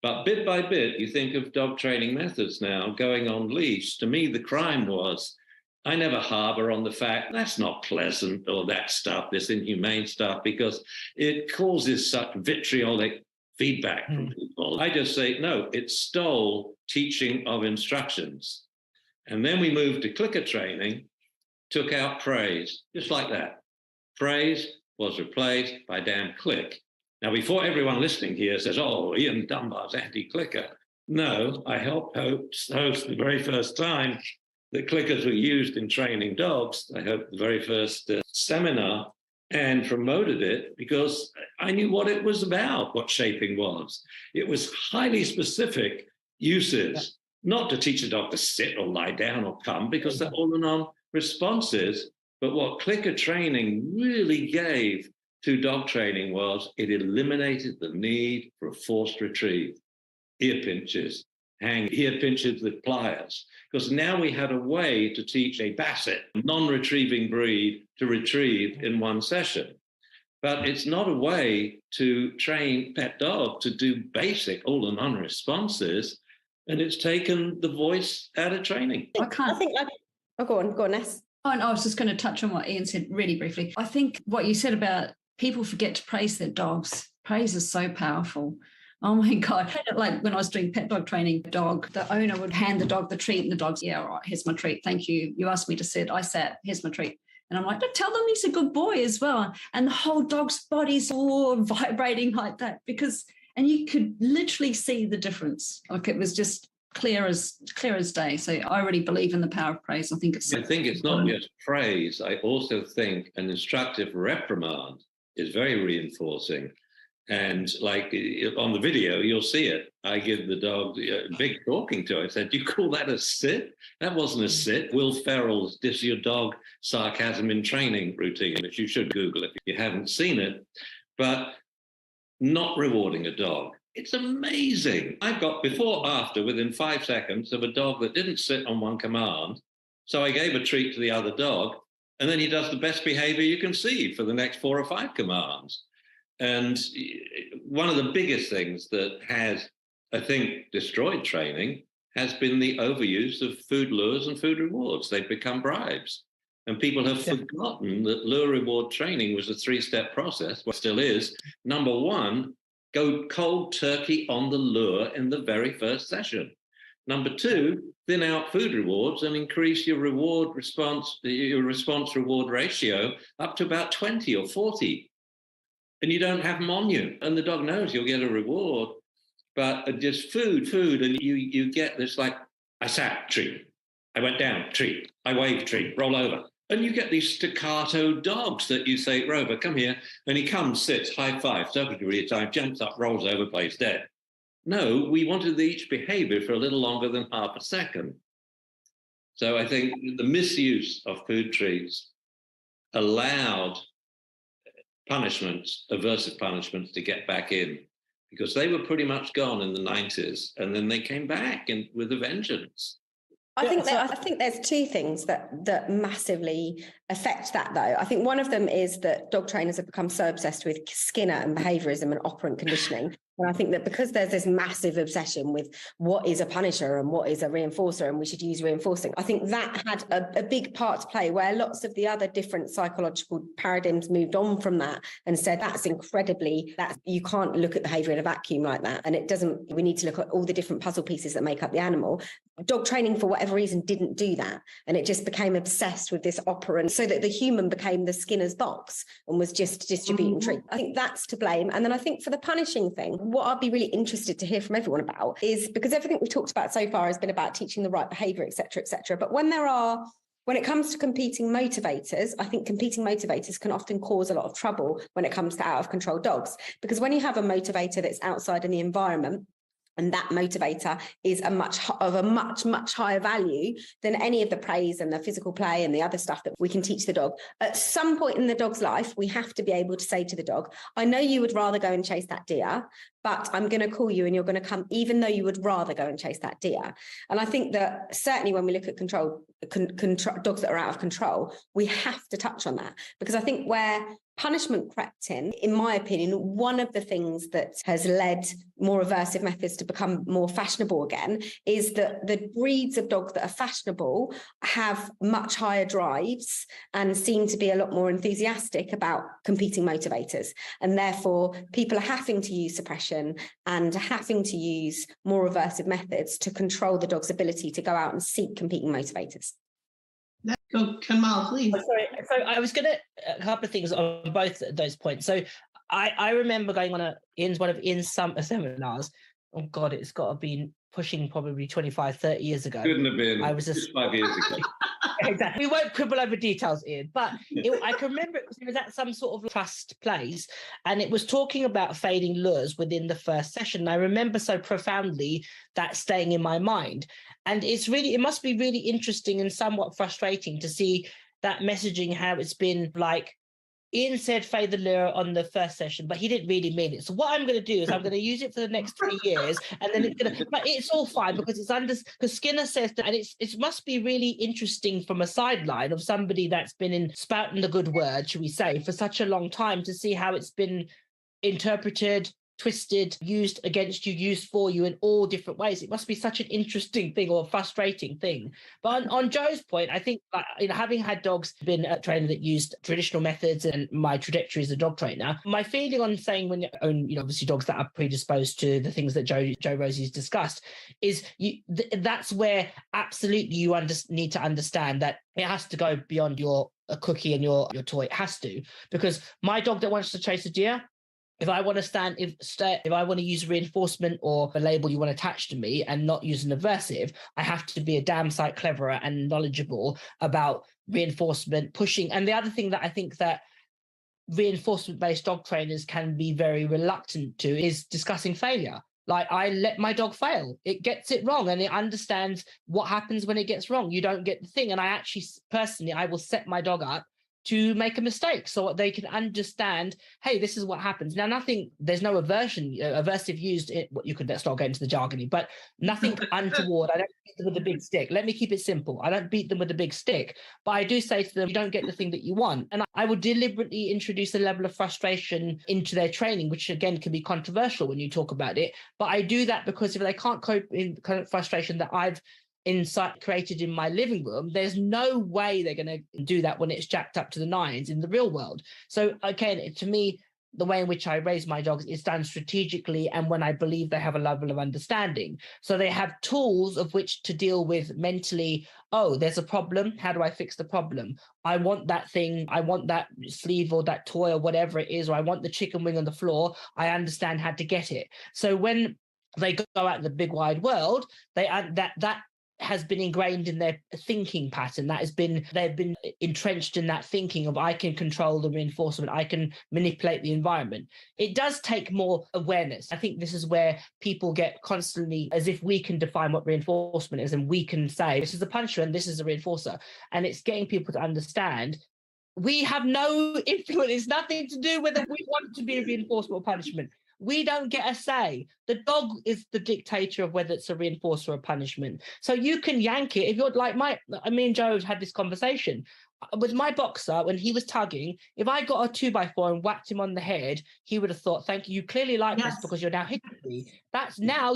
But bit by bit, you think of dog training methods now going on leash. To me, the crime was, I never harbor on the fact that's not pleasant, or that stuff, this inhumane stuff, because it causes such vitriolic feedback from people. I just say, no, it stole teaching of instructions. And then we moved to clicker training, took out praise, just like that. Praise was replaced by damn click. Now, before everyone listening here says, oh, Ian Dunbar's anti-clicker. No, I helped host the very first time that clickers were used in training dogs. I hoped the very first seminar, and promoted it because I knew what it was about, what shaping was. It was highly specific uses, not to teach a dog to sit or lie down or come, because they're all and on responses. But what clicker training really gave to dog training was it eliminated the need for a forced retrieve, ear pinches, hang ear pinches with pliers, because now we had a way to teach a basset, non-retrieving breed, to retrieve in one session. But it's not a way to train pet dog to do basic all the non-responses, and it's taken the voice out of training. I think go on, Ness. Oh, and I was just going to touch on what Ian said really briefly. I think what you said about people forget to praise their dogs. Praise is so powerful. Oh my God. Like when I was doing pet dog training, the owner would hand the dog the treat and the dog's, yeah, all right, here's my treat. Thank you. You asked me to sit. I sat. Here's my treat. And I'm like, tell them he's a good boy as well. And the whole dog's body's all vibrating like that and you could literally see the difference. Like it was just clear as day. So I really believe in the power of praise. I think it's not just praise. I also think an instructive reprimand is very reinforcing. And like on the video, you'll see it. I give the dog a big talking to. I said, "You call that a sit? That wasn't a sit." Will Ferrell's "This Your Dog Sarcasm in Training" routine, which you should Google if you haven't seen it. But not rewarding a dog. It's amazing. I've got before, after, within 5 seconds of a dog that didn't sit on one command. So I gave a treat to the other dog, and then he does the best behavior you can see for the next 4 or 5 commands. And one of the biggest things that has, I think, destroyed training has been the overuse of food lures and food rewards. They've become bribes. And people have forgotten that lure reward training was a 3-step process, what still is. Number 1, go cold turkey on the lure in the very first session. Number 2, thin out food rewards and increase your response reward ratio up to about 20 or 40. And you don't have them on you. And the dog knows you'll get a reward, but just food. And you get this like, I sat, treat. I went down, treat. I waved, treat, roll over. And you get these staccato dogs that you say, Rover, come here. And he comes, sits, high five, circle degree of time, jumps up, rolls over, plays dead. No, we wanted each behavior for a little longer than half a second. So I think the misuse of food treats allowed punishments, aversive punishments, to get back in, because they were pretty much gone in the 90s. And then they came back with a vengeance. I think there's 2 things that massively affect that, though. I think one of them is that dog trainers have become so obsessed with Skinner and behaviorism and operant conditioning. And I think that because there's this massive obsession with what is a punisher and what is a reinforcer, and we should use reinforcing, I think that had a big part to play, where lots of the other different psychological paradigms moved on from that and said that you can't look at behavior in a vacuum like that. And we need to look at all the different puzzle pieces that make up the animal. Dog training, for whatever reason, didn't do that. And it just became obsessed with this operant, so that the human became the Skinner's box and was just distributing treats. I think that's to blame. And then I think for the punishing thing, what I'd be really interested to hear from everyone about is, because everything we've talked about so far has been about teaching the right behavior, et cetera, but when it comes to competing motivators, I think competing motivators can often cause a lot of trouble when it comes to out of control dogs, because when you have a motivator that's outside in the environment, and that motivator is a much higher value than any of the praise and the physical play and the other stuff that we can teach the dog. At some point in the dog's life, we have to be able to say to the dog, I know you would rather go and chase that deer, but I'm going to call you and you're going to come, even though you would rather go and chase that deer. And I think that certainly when we look at dogs that are out of control, we have to touch on that, because I think where punishment crept in my opinion, one of the things that has led more aversive methods to become more fashionable again is that the breeds of dogs that are fashionable have much higher drives and seem to be a lot more enthusiastic about competing motivators. And therefore, people are having to use suppression and having to use more aversive methods to control the dog's ability to go out and seek competing motivators. Go, Kamal, please. Sorry. So I was going to a couple of things on both those points. So I remember going on one of Ian's seminars. Oh God, it's got to be pushing probably 25, 30 years ago. Couldn't have been. I was just 5 years ago. Exactly. We won't quibble over details, Ian, but I can remember it was at some sort of trust place, and it was talking about fading lures within the first session. And I remember so profoundly that staying in my mind. And it must be really interesting and somewhat frustrating to see that messaging, how it's been like Ian said fade the lure on the first session, but he didn't really mean it. So what I'm going to do is I'm going to use it for the next 3 years, and then it's going to, but it's all fine because it's under, because Skinner says that, and it must be really interesting from a sideline of somebody that's been in spouting the good word, should we say, for such a long time to see how it's been interpreted, twisted, used against you, used for you in all different ways. It must be such an interesting thing or a frustrating thing. But on Jo's point, I think, having had dogs, been a trainer that used traditional methods and my trajectory as a dog trainer, my feeling on saying when you own, obviously dogs that are predisposed to the things that Jo Rosie's discussed, is that's where absolutely you need to understand that it has to go beyond your cookie and your toy. It has to, because my dog that wants to chase a deer, if I want to use reinforcement or a label you want to attach to me and not use an aversive, I have to be a damn sight cleverer and knowledgeable about reinforcement, pushing. And the other thing that I think that reinforcement-based dog trainers can be very reluctant to is discussing failure. Like, I let my dog fail. It gets it wrong and it understands what happens when it gets wrong. You don't get the thing. And I actually, personally, I will set my dog up to make a mistake so they can understand, hey, this is what happens. Now, there's no aversive used, let's not get into the jargony, but nothing untoward. I don't beat them with a big stick. Let me keep it simple. I don't beat them with a big stick, but I do say to them, you don't get the thing that you want. And I would deliberately introduce a level of frustration into their training, which again can be controversial when you talk about it. But I do that because if they can't cope in kind of frustration that I've created in my living room, there's no way they're going to do that when it's jacked up to the nines in the real world. So again, to me, the way in which I raise my dogs is done strategically and when I believe they have a level of understanding. So they have tools of which to deal with mentally. Oh, there's a problem. How do I fix the problem? I want that thing. I want that sleeve or that toy or whatever it is, or I want the chicken wing on the floor. I understand how to get it. So when they go out in the big wide world, that has been ingrained in their thinking pattern. They've been entrenched in that thinking of, I can control the reinforcement, I can manipulate the environment. It does take more awareness. I think this is where people get constantly as if we can define what reinforcement is and we can say this is a puncher and this is a reinforcer. And it's getting people to understand we have no influence. It's nothing to do whether we want to be a reinforcement or punishment. We don't get a say. The dog is the dictator of whether it's a reinforcer or a punishment. So you can yank it. If you're like me and Joe had this conversation. With my boxer, when he was tugging, if I got a 2x4 and whacked him on the head, he would have thought, thank you. You clearly like this because you're now hitting me. That's now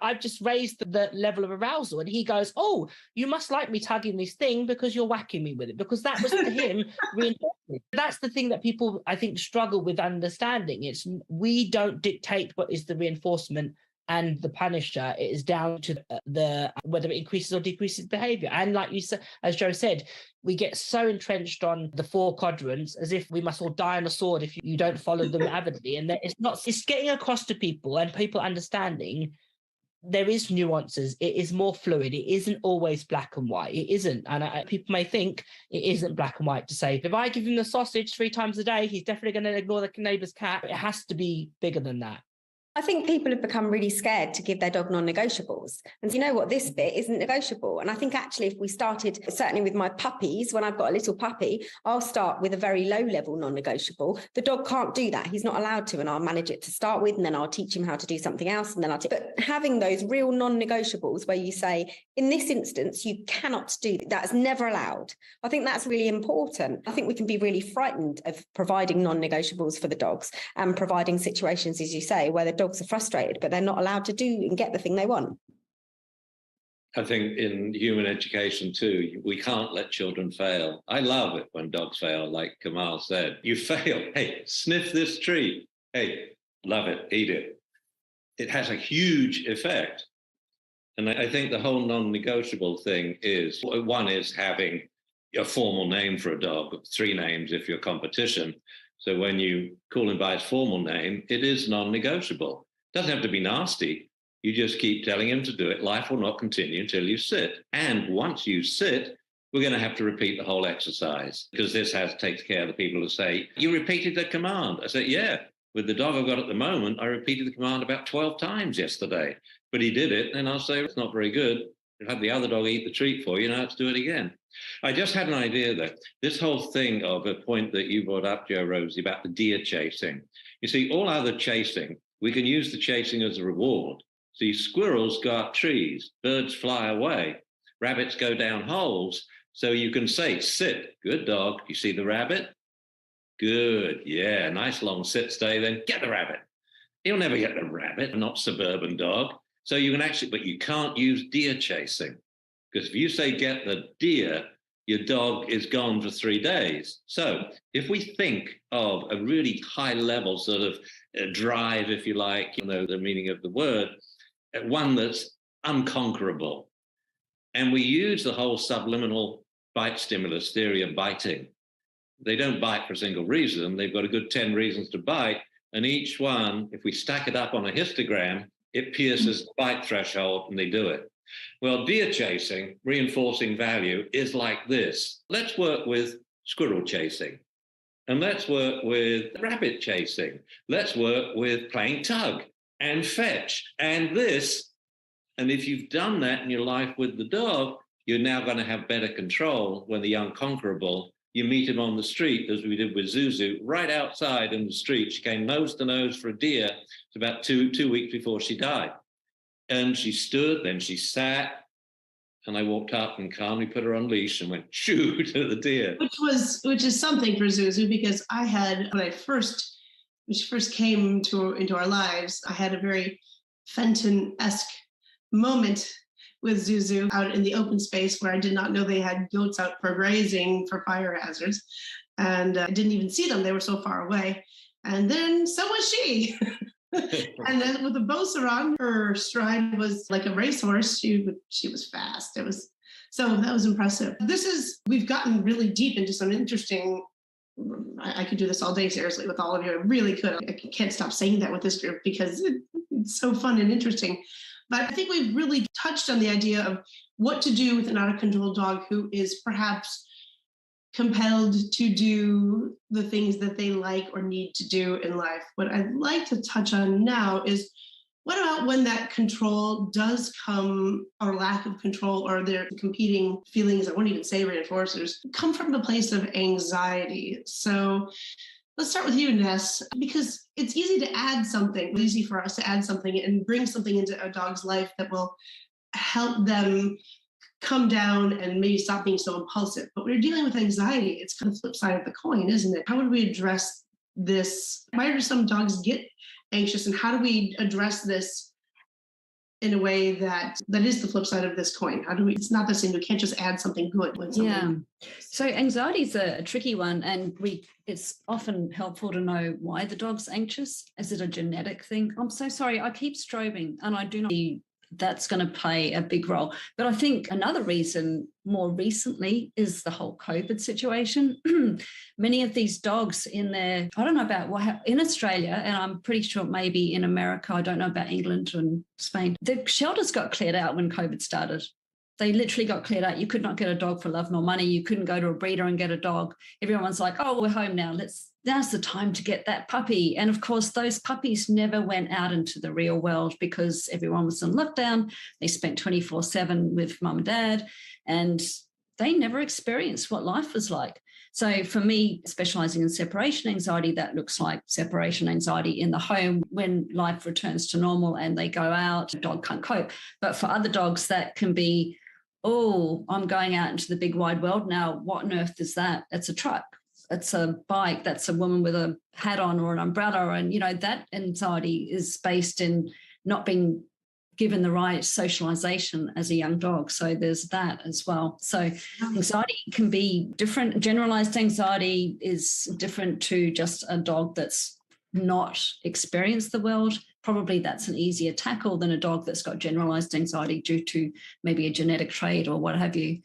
I've just raised the level of arousal. And he goes, oh, you must like me tugging this thing because you're whacking me with it. Because that was to him reinforcement. That's the thing that people, I think, struggle with understanding. It's we don't dictate what is the reinforcement and the punisher. It is down to whether it increases or decreases behavior. And like you said, as Joe said, we get so entrenched on the 4 quadrants as if we must all die on a sword if you don't follow them avidly. And it's getting across to people and people understanding there is nuances. It is more fluid. It isn't always black and white. It isn't. And people may think it isn't black and white to say, if I give him the sausage 3 times a day, he's definitely going to ignore the neighbour's cat. It has to be bigger than that. I think people have become really scared to give their dog non-negotiables. And you know what, this bit isn't negotiable. And I think actually if we started, certainly with my puppies, when I've got a little puppy, I'll start with a very low level non-negotiable. The dog can't do that. He's not allowed to. And I'll manage it to start with, and then I'll teach him how to do something else. And then but having those real non-negotiables where you say, in this instance, you cannot do that's never allowed. I think that's really important. I think we can be really frightened of providing non-negotiables for the dogs and providing situations, as you say, where the dogs are frustrated, but they're not allowed to do and get the thing they want. I think in human education too, we can't let children fail. I love it when dogs fail, like Kamal said. You fail, hey, sniff this treat. Hey, love it, eat it. It has a huge effect. And I think the whole non-negotiable thing is, one is having a formal name for a dog, 3 names if you're competition. So when you call him by his formal name, it is non-negotiable. It doesn't have to be nasty. You just keep telling him to do it. Life will not continue until you sit. And once you sit, we're going to have to repeat the whole exercise, because this takes care of the people who say, you repeated the command. I said, yeah, with the dog I've got at the moment, I repeated the command about 12 times yesterday. But he did it, and I'll say, it's not very good. You have the other dog eat the treat for you, now let's do it again. I just had an idea that this whole thing of a point that you brought up, Jo Rosie, about the deer chasing. You see, all other chasing, we can use the chasing as a reward. See, squirrels go up trees, birds fly away, rabbits go down holes. So you can say, sit, good dog. You see the rabbit? Good, yeah, nice long sit, stay, then get the rabbit. You'll never get the rabbit, not suburban dog. So you can actually, but you can't use deer chasing. Because if you say get the deer, your dog is gone for 3 days. So if we think of a really high level sort of drive, if you like, you know, the meaning of the word, one that's unconquerable. And we use the whole subliminal bite stimulus theory of biting. They don't bite for a single reason. They've got a good 10 reasons to bite. And each one, if we stack it up on a histogram, it pierces the bite threshold and they do it. Well, deer chasing, reinforcing value, is like this. Let's work with squirrel chasing. And let's work with rabbit chasing. Let's work with playing tug and fetch and this. And if you've done that in your life with the dog, you're now going to have better control when the unconquerable, you meet him on the street, as we did with Zuzu, right outside in the street. She came nose to nose for a deer. It's about two weeks before she died. And she stood, then she sat, and I walked up and calmly put her on leash and went, shoot at the deer. Which is something for Zuzu, because I had, when she first came into our lives, I had a very Fenton-esque moment with Zuzu out in the open space where I did not know they had goats out for grazing for fire hazards. And I didn't even see them. They were so far away. And then so was she. And then with the Boser on, her stride was like a racehorse. She was fast. That was impressive. We've gotten really deep into some interesting, I could do this all day, seriously, with all of you. I really could. I can't stop saying that with this group because it's so fun and interesting. But I think we've really touched on the idea of what to do with an out-of-control dog who is perhaps compelled to do the things that they like or need to do in life. What I'd like to touch on now is, what about when that control does come, or lack of control, or their competing feelings, I won't even say reinforcers, come from the place of anxiety? So let's start with you, Ness, because it's easy to add something, easy for us to add something and bring something into a dog's life that will help them come down and maybe stop being so impulsive. But when you're dealing with anxiety, it's kind of the flip side of the coin, isn't it? How would we address this? Why do some dogs get anxious, and how do we address this in a way that is the flip side of this coin? It's not the same. We can't just add something good when something. Yeah. So anxiety is a tricky one, and it's often helpful to know why the dog's anxious. Is it a genetic thing? I'm so sorry. I keep strobing, and I do not see that's going to play a big role. But I think another reason more recently is the whole COVID situation. Many of these dogs I don't know about in Australia, and I'm pretty sure maybe in America, I don't know about England and Spain, the shelters got cleared out when COVID started. They literally got cleared out. You could not get a dog for love nor money. You couldn't go to a breeder and get a dog. Everyone's like, oh, we're home now. Now's the time to get that puppy. And of course, those puppies never went out into the real world because everyone was in lockdown. They spent 24/7 with mum and dad, and they never experienced what life was like. So for me, specializing in separation anxiety, that looks like separation anxiety in the home when life returns to normal and they go out, the dog can't cope. But for other dogs, that can be, oh, I'm going out into the big wide world now. What on earth is that? It's a truck. It's a bike. That's a woman with a hat on or an umbrella. And, that anxiety is based in not being given the right socialization as a young dog. So there's that as well. So anxiety can be different. Generalized anxiety is different to just a dog that's not experienced the world. Probably that's an easier tackle than a dog that's got generalized anxiety due to maybe a genetic trait or what have you.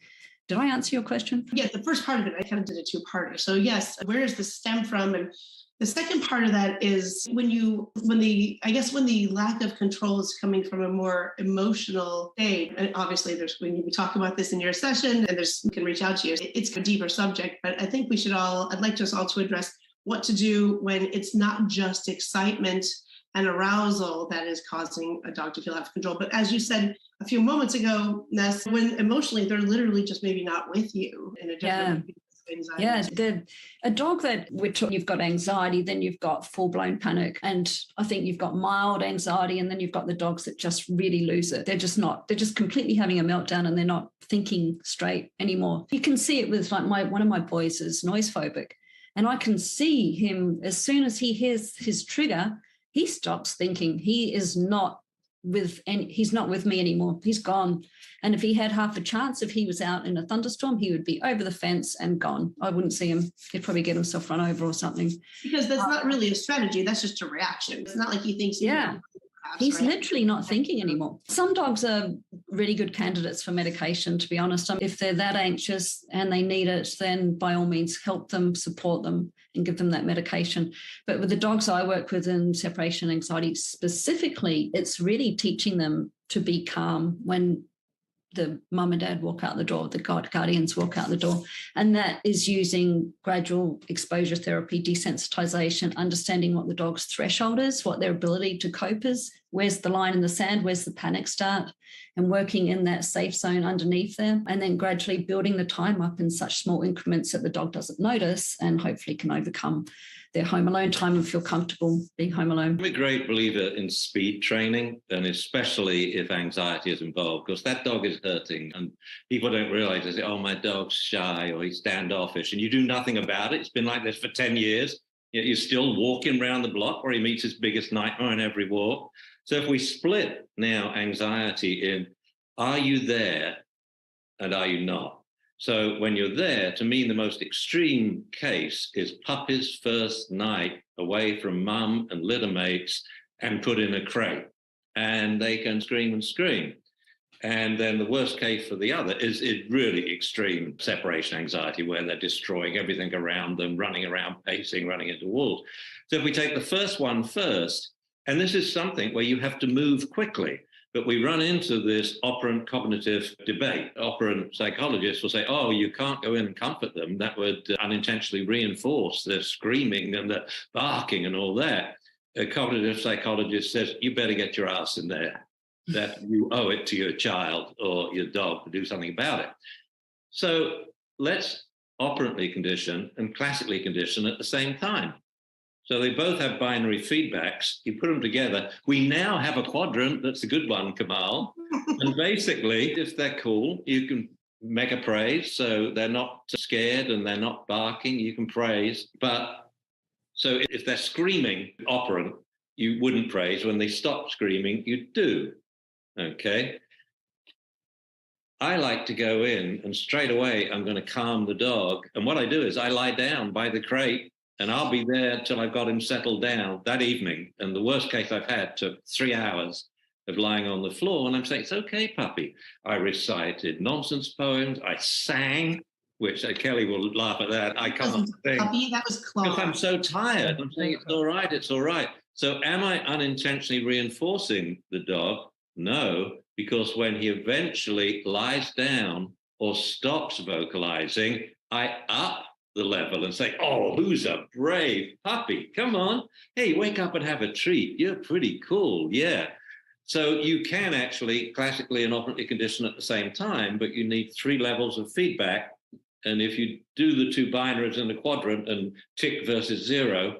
Did I answer your question? Yeah, the first part of it, I kind of did a two-parter. So yes, where does this stem from? And the second part of that is when the lack of control is coming from a more emotional state. And obviously when we talk about this in your session and we can reach out to you, it's a deeper subject, but I think I'd like us all to address what to do when it's not just excitement and arousal that is causing a dog to feel out of control. But as you said a few moments ago, Ness, when emotionally they're literally just maybe not with you in a different anxiety. Yeah, a dog that you've got anxiety, then you've got full-blown panic, and I think you've got mild anxiety, and then you've got the dogs that just really lose it. They're just completely having a meltdown, and they're not thinking straight anymore. You can see it with one of my boys is noise phobic, and I can see him as soon as he hears his trigger, he stops thinking. He's not with me anymore. He's gone. And if he had half a chance, if he was out in a thunderstorm, he would be over the fence and gone. I wouldn't see him. He'd probably get himself run over or something. Because that's not really a strategy. That's just a reaction. It's not like he thinks. He's literally not thinking anymore. Some dogs are really good candidates for medication, to be honest. If they're that anxious and they need it, then by all means help them, support them, and give them that medication. But with the dogs I work with in separation anxiety specifically, it's really teaching them to be calm when the mum and dad walk out the door, the guardians walk out the door. And that is using gradual exposure therapy, desensitization, understanding what the dog's threshold is, what their ability to cope is, where's the line in the sand, where's the panic start, and working in that safe zone underneath there. And then gradually building the time up in such small increments that the dog doesn't notice and hopefully can overcome their home alone time and feel comfortable being home alone. I'm a great believer in speed training, and especially if anxiety is involved, because that dog is hurting and people don't realize, they say, oh, my dog's shy or he's standoffish, and you do nothing about it. It's been like this for 10 years. Yet you're still walking around the block where he meets his biggest nightmare on every walk. So if we split now anxiety in, are you there and are you not? So when you're there, to me, the most extreme case is puppy's first night away from mum and litter mates and put in a crate. And they can scream and scream. And then the worst case for the other is really extreme separation anxiety, where they're destroying everything around them, running around, pacing, running into walls. So if we take the first one first, and this is something where you have to move quickly, but we run into this operant cognitive debate. Operant psychologists will say, oh, you can't go in and comfort them. That would unintentionally reinforce the screaming and the barking and all that. A cognitive psychologist says, you better get your ass in there, that you owe it to your child or your dog to do something about it. So let's operantly condition and classically condition at the same time. So they both have binary feedbacks. You put them together. We now have a quadrant that's a good one, Kamal. And basically, if they're cool, you can make a praise. So they're not scared and they're not barking. You can praise. But so if they're screaming operant, you wouldn't praise. When they stop screaming, you do. Okay. I like to go in and straight away, I'm going to calm the dog. And what I do is I lie down by the crate, and I'll be there till I've got him settled down that evening. And the worst case I've had took 3 hours of lying on the floor. And I'm saying, it's okay, puppy. I recited nonsense poems. I sang, which Kelly will laugh at that. I can't sing. Puppy, that was close. Because I'm so tired. I'm saying, it's all right, it's all right. So am I unintentionally reinforcing the dog? No, because when he eventually lies down or stops vocalizing, I up the level and say, oh, who's a brave puppy? Come on. Hey, wake up and have a treat. You're pretty cool. Yeah. So you can actually classically and operantly condition at the same time, but you need 3 levels of feedback. And if you do the 2 binaries in the quadrant and tick versus 0,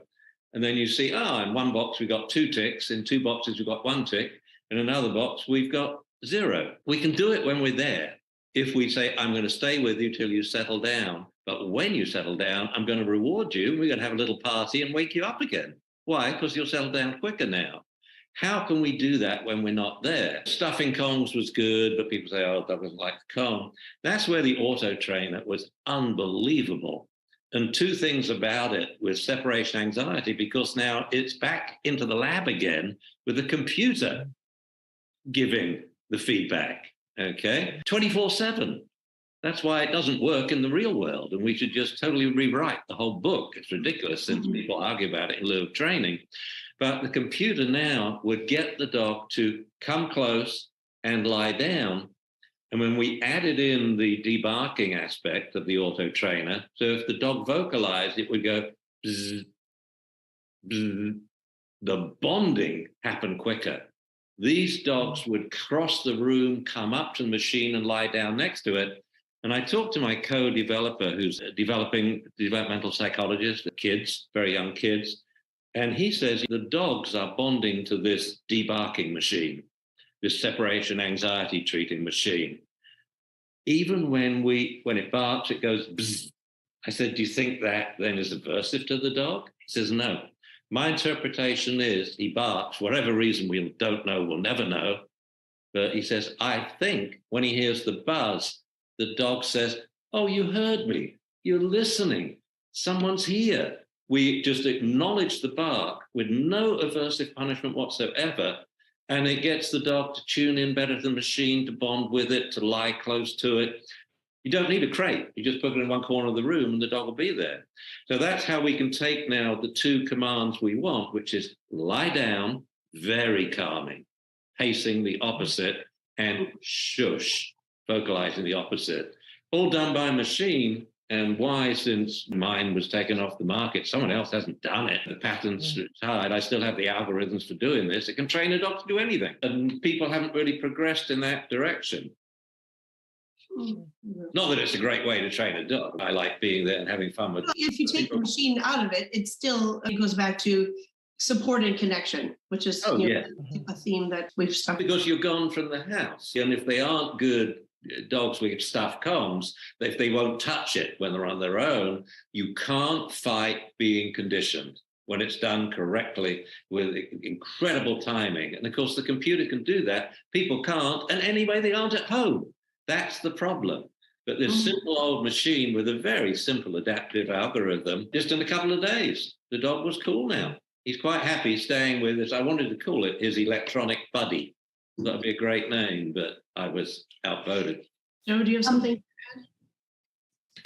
and then you see, in one box we've got 2 ticks, in 2 boxes we've got 1 tick, in another box we've got 0. We can do it when we're there. If we say, I'm going to stay with you till you settle down, but when you settle down, I'm going to reward you. We're going to have a little party and wake you up again. Why? Because you'll settle down quicker now. How can we do that when we're not there? Stuffing Kongs was good, but people say, oh, dog doesn't like the Kong. That's where the auto trainer was unbelievable. And 2 things about it with separation anxiety, because now it's back into the lab again with the computer giving the feedback, okay? 24/7. That's why it doesn't work in the real world. And we should just totally rewrite the whole book. It's ridiculous since people argue about it in lieu of training. But the computer now would get the dog to come close and lie down. And when we added in the debarking aspect of the auto trainer, so if the dog vocalized, it would go bzz, bzz, the bonding happened quicker. These dogs would cross the room, come up to the machine and lie down next to it. And I talked to my co-developer, who's developing developmental psychologist, kids, very young kids. And he says the dogs are bonding to this debarking machine, this separation anxiety treating machine. Even when it barks, it goes bzz. I said, do you think that then is aversive to the dog? He says, no. My interpretation is he barks, for whatever reason we don't know, we'll never know. But he says, I think when he hears the buzz, the dog says, oh, you heard me. You're listening. Someone's here. We just acknowledge the bark with no aversive punishment whatsoever. And it gets the dog to tune in better to the machine, to bond with it, to lie close to it. You don't need a crate. You just put it in one corner of the room and the dog will be there. So that's how we can take now the two commands we want, which is lie down, very calming, pacing the opposite, and shush, vocalizing the opposite. All done by machine. And why, since mine was taken off the market, someone else hasn't done it. The patent's retired. I still have the algorithms for doing this. It can train a dog to do anything. And people haven't really progressed in that direction. Not that it's a great way to train a dog. I like being there and having fun with it. If you take the machine out of it, it goes back to support and connection, which is a theme that we've stuck. Because you're gone from the house. And if they aren't good dogs with stuffed comms, if they won't touch it when they're on their own, you can't fight being conditioned when it's done correctly with incredible timing. And of course, the computer can do that. People can't. And anyway, they aren't at home. That's the problem. But this simple old machine with a very simple adaptive algorithm, just in a couple of days, the dog was cool now. He's quite happy staying with us. I wanted to call it his electronic buddy. That'd be a great name, but I was outvoted. Jo, do you have something?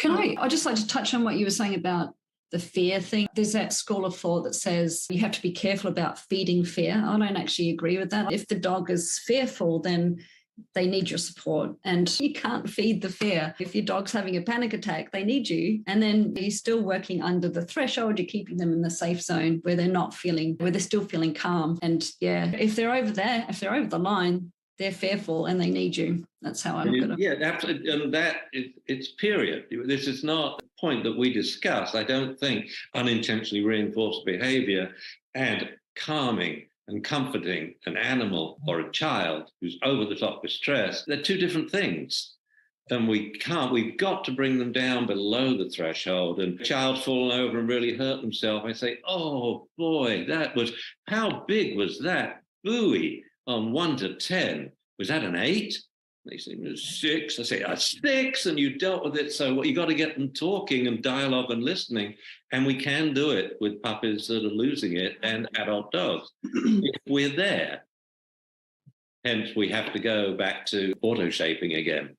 I'd just like to touch on what you were saying about the fear thing. There's that school of thought that says you have to be careful about feeding fear. I don't actually agree with that. If the dog is fearful, then they need your support, and you can't feed the fear. If your dog's having a panic attack, they need you, and then you're still working under the threshold. You're keeping them in the safe zone where they're still feeling calm. And if they're over the line, they're fearful and they need you. That's how I look at it. Yeah, absolutely. And it's period. This is not the point that we discuss. I don't think unintentionally reinforced behavior and calming and comforting an animal or a child who's over the top with stress, they're two different things. And we've got to bring them down below the threshold. And a child's fallen over and really hurt themselves, I say, oh boy, how big was that buoy on 1 to 10? Was that an 8? They say it was 6. I say, a 6, and you dealt with it. So you got to get them talking and dialogue and listening. And we can do it with puppies that are losing it and adult dogs if we're there. Hence, we have to go back to auto-shaping again.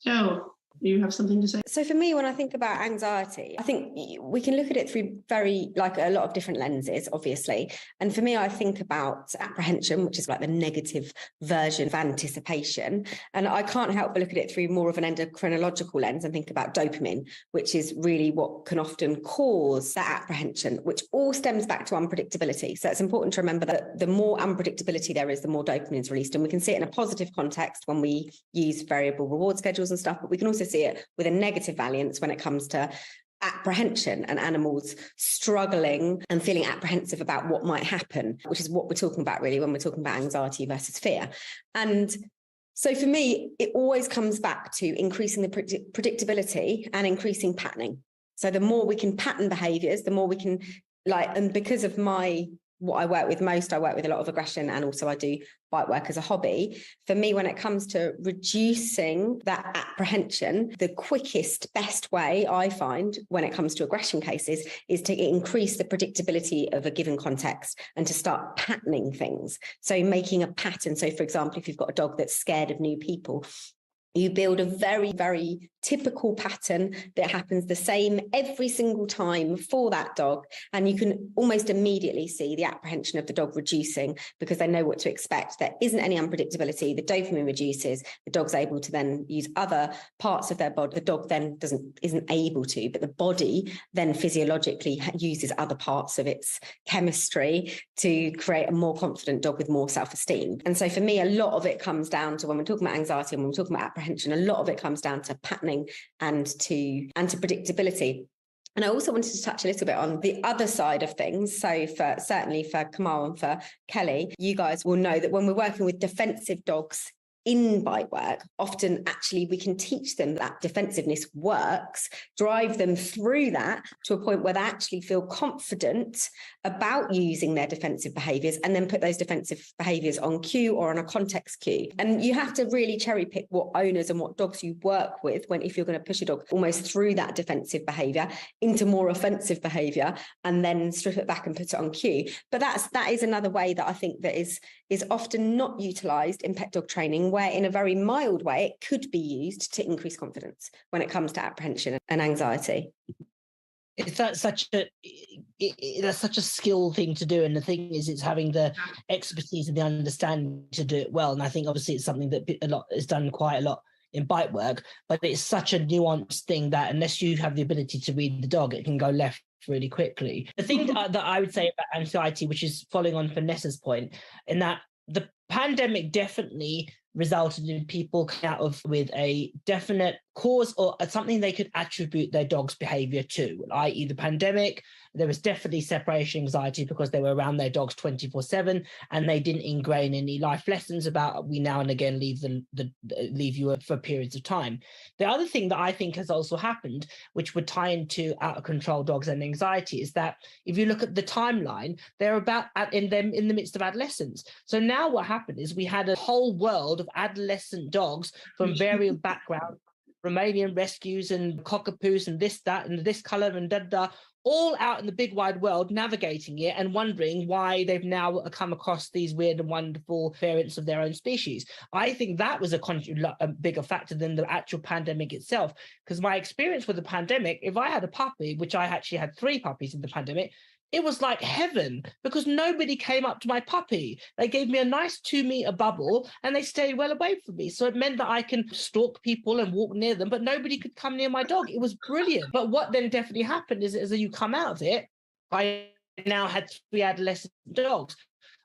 Jo, do you have something to say? So for me, when I think about anxiety, I think we can look at it through a lot of different lenses, obviously. And for me, I think about apprehension, which is like the negative version of anticipation. And I can't help but look at it through more of an endocrinological lens and think about dopamine, which is really what can often cause that apprehension, which all stems back to unpredictability. So it's important to remember that the more unpredictability there is, the more dopamine is released. And we can see it in a positive context when we use variable reward schedules and stuff, but we can also see it with a negative valence when it comes to apprehension and animals struggling and feeling apprehensive about what might happen, which is what we're talking about really when we're talking about anxiety versus fear. And so for me, it always comes back to increasing the predictability and increasing patterning. So the more we can pattern behaviors, the more we can and because of what I work with most, I work with a lot of aggression, and also I do bite work as a hobby. For me, when it comes to reducing that apprehension, the quickest, best way I find when it comes to aggression cases is to increase the predictability of a given context and to start patterning things. So making a pattern. So for example, if you've got a dog that's scared of new people, You build a very, very typical pattern that happens the same every single time for that dog. And you can almost immediately see the apprehension of the dog reducing because they know what to expect. There isn't any unpredictability. The dopamine reduces. The dog's able to then use other parts of their body. The dog then isn't able to, but the body then physiologically uses other parts of its chemistry to create a more confident dog with more self-esteem. And so for me, a lot of it comes down to, when we're talking about anxiety and when we're talking about apprehension, a lot of it comes down to patterning and to predictability. And I also wanted to touch a little bit on the other side of things. So certainly for Kamal and for Kelly, you guys will know that when we're working with defensive dogs in bite work, often actually we can teach them that defensiveness works, drive them through that to a point where they actually feel confident about using their defensive behaviours, and then put those defensive behaviours on cue or on a context cue. And you have to really cherry pick what owners and what dogs you work with if you're going to push a dog almost through that defensive behaviour into more offensive behaviour, and then strip it back and put it on cue. But that is another way that I think that is often not utilised in pet dog training, where in a very mild way it could be used to increase confidence when it comes to apprehension and anxiety. That's such a skill thing to do, and the thing is, it's having the expertise and the understanding to do it well. And I think obviously it's something that is done quite a lot in bite work, but it's such a nuanced thing that unless you have the ability to read the dog, it can go left really quickly. The thing that I would say about anxiety, which is following on from Ness's point, in that the pandemic definitely resulted in people coming out with a definite cause or something they could attribute their dog's behavior to, i.e. the pandemic. There was definitely separation anxiety because they were around their dogs 24/7 and they didn't ingrain any life lessons about we now and again leave you for periods of time. The other thing that I think has also happened, which would tie into out of control dogs and anxiety, is that if you look at the timeline, they're about in the midst of adolescence. So now what happened is we had a whole world of adolescent dogs from various backgrounds, Romanian rescues and cockapoos and this, that, and this colour and da, all out in the big wide world, navigating it and wondering why they've now come across these weird and wonderful variants of their own species. I think that was a bigger factor than the actual pandemic itself, because my experience with the pandemic, if I had a puppy, which I actually had 3 puppies in the pandemic, it was like heaven because nobody came up to my puppy. They gave me a nice 2-meter bubble and they stayed well away from me. So it meant that I can stalk people and walk near them, but nobody could come near my dog. It was brilliant. But what then definitely happened is as you come out of it, I now had 3 adolescent dogs.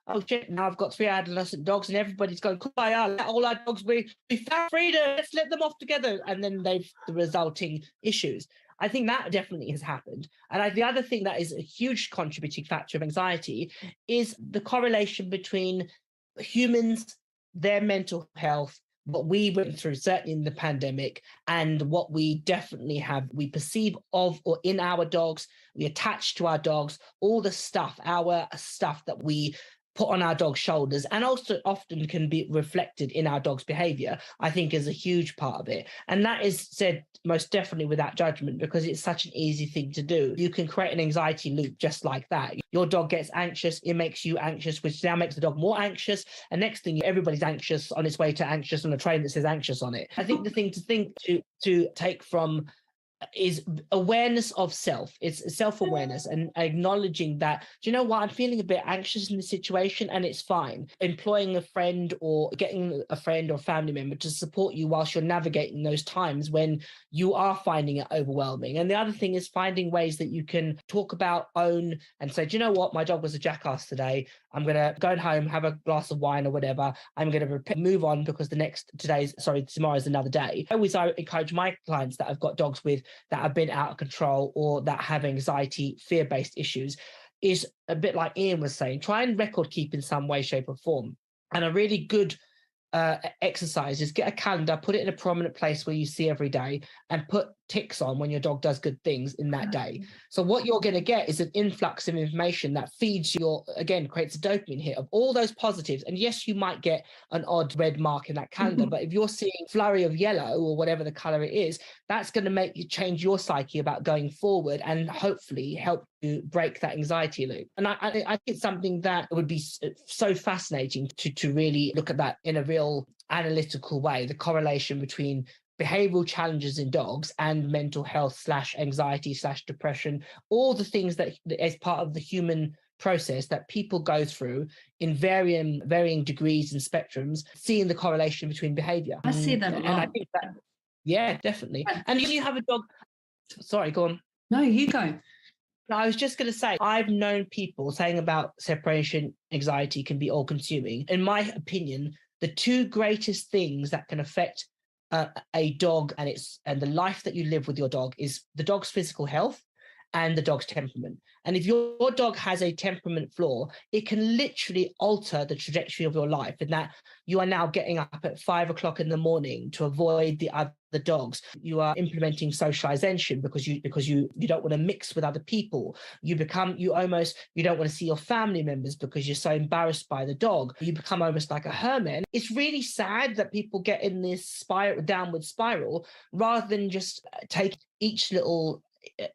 Oh shit, now I've got 3 adolescent dogs and everybody's going, kumbaya, let all our dogs we found freedom, let's let them off together. And then the resulting issues. I think that definitely has happened. And the other thing that is a huge contributing factor of anxiety is the correlation between humans, their mental health, what we went through, certainly in the pandemic, and what we definitely we perceive of or in our dogs, we attach to our dogs, all the stuff, our stuff that we put on our dog's shoulders, and also often can be reflected in our dog's behavior, I think is a huge part of it. And that is said most definitely without judgment, because it's such an easy thing to do. You can create an anxiety loop just like that. Your dog gets anxious, it makes you anxious, which now makes the dog more anxious. And next thing, everybody's anxious on its way to anxious on a train that says anxious on it. I think the thing to take from is awareness of self. It's self-awareness and acknowledging that, do you know what, I'm feeling a bit anxious in this situation and it's fine. Employing a friend or getting a friend or family member to support you whilst you're navigating those times when you are finding it overwhelming. And the other thing is finding ways that you can talk about, own, and say, do you know what, my dog was a jackass today. I'm going to go home, have a glass of wine or whatever. I'm going to move on because tomorrow's another day. I always encourage my clients that I've got dogs with that have been out of control or that have anxiety, fear-based issues, is a bit like Ian was saying, try and record keep in some way, shape or form. And a really good exercise is get a calendar, put it in a prominent place where you see every day, and put ticks on when your dog does good things in that day. So what you're going to get is an influx of information that feeds again, creates a dopamine hit of all those positives. And yes, you might get an odd red mark in that calendar, but if you're seeing flurry of yellow or whatever the color it is, that's going to make you change your psyche about going forward and hopefully help you break that anxiety loop. And I think it's something that would be so fascinating to really look at that in a real analytical way, the correlation between behavioral challenges in dogs and mental health / anxiety / depression, all the things that as part of the human process that people go through in varying degrees and spectrums, seeing the correlation between behavior. I see that a lot. And I think that, yeah, definitely. And if you have a dog, sorry, go on. No, you go. I was just going to say, I've known people saying about separation anxiety can be all-consuming. In my opinion, the two greatest things that can affect a dog and the life that you live with your dog is the dog's physical health and the dog's temperament. And if your dog has a temperament flaw, it can literally alter the trajectory of your life, in that you are now getting up at 5 o'clock in the morning to avoid the other dogs. You are implementing socialization because you don't want to mix with other people. You don't want to see your family members because you're so embarrassed by the dog. You become almost like a hermit. It's really sad that people get in this downward spiral rather than just take each little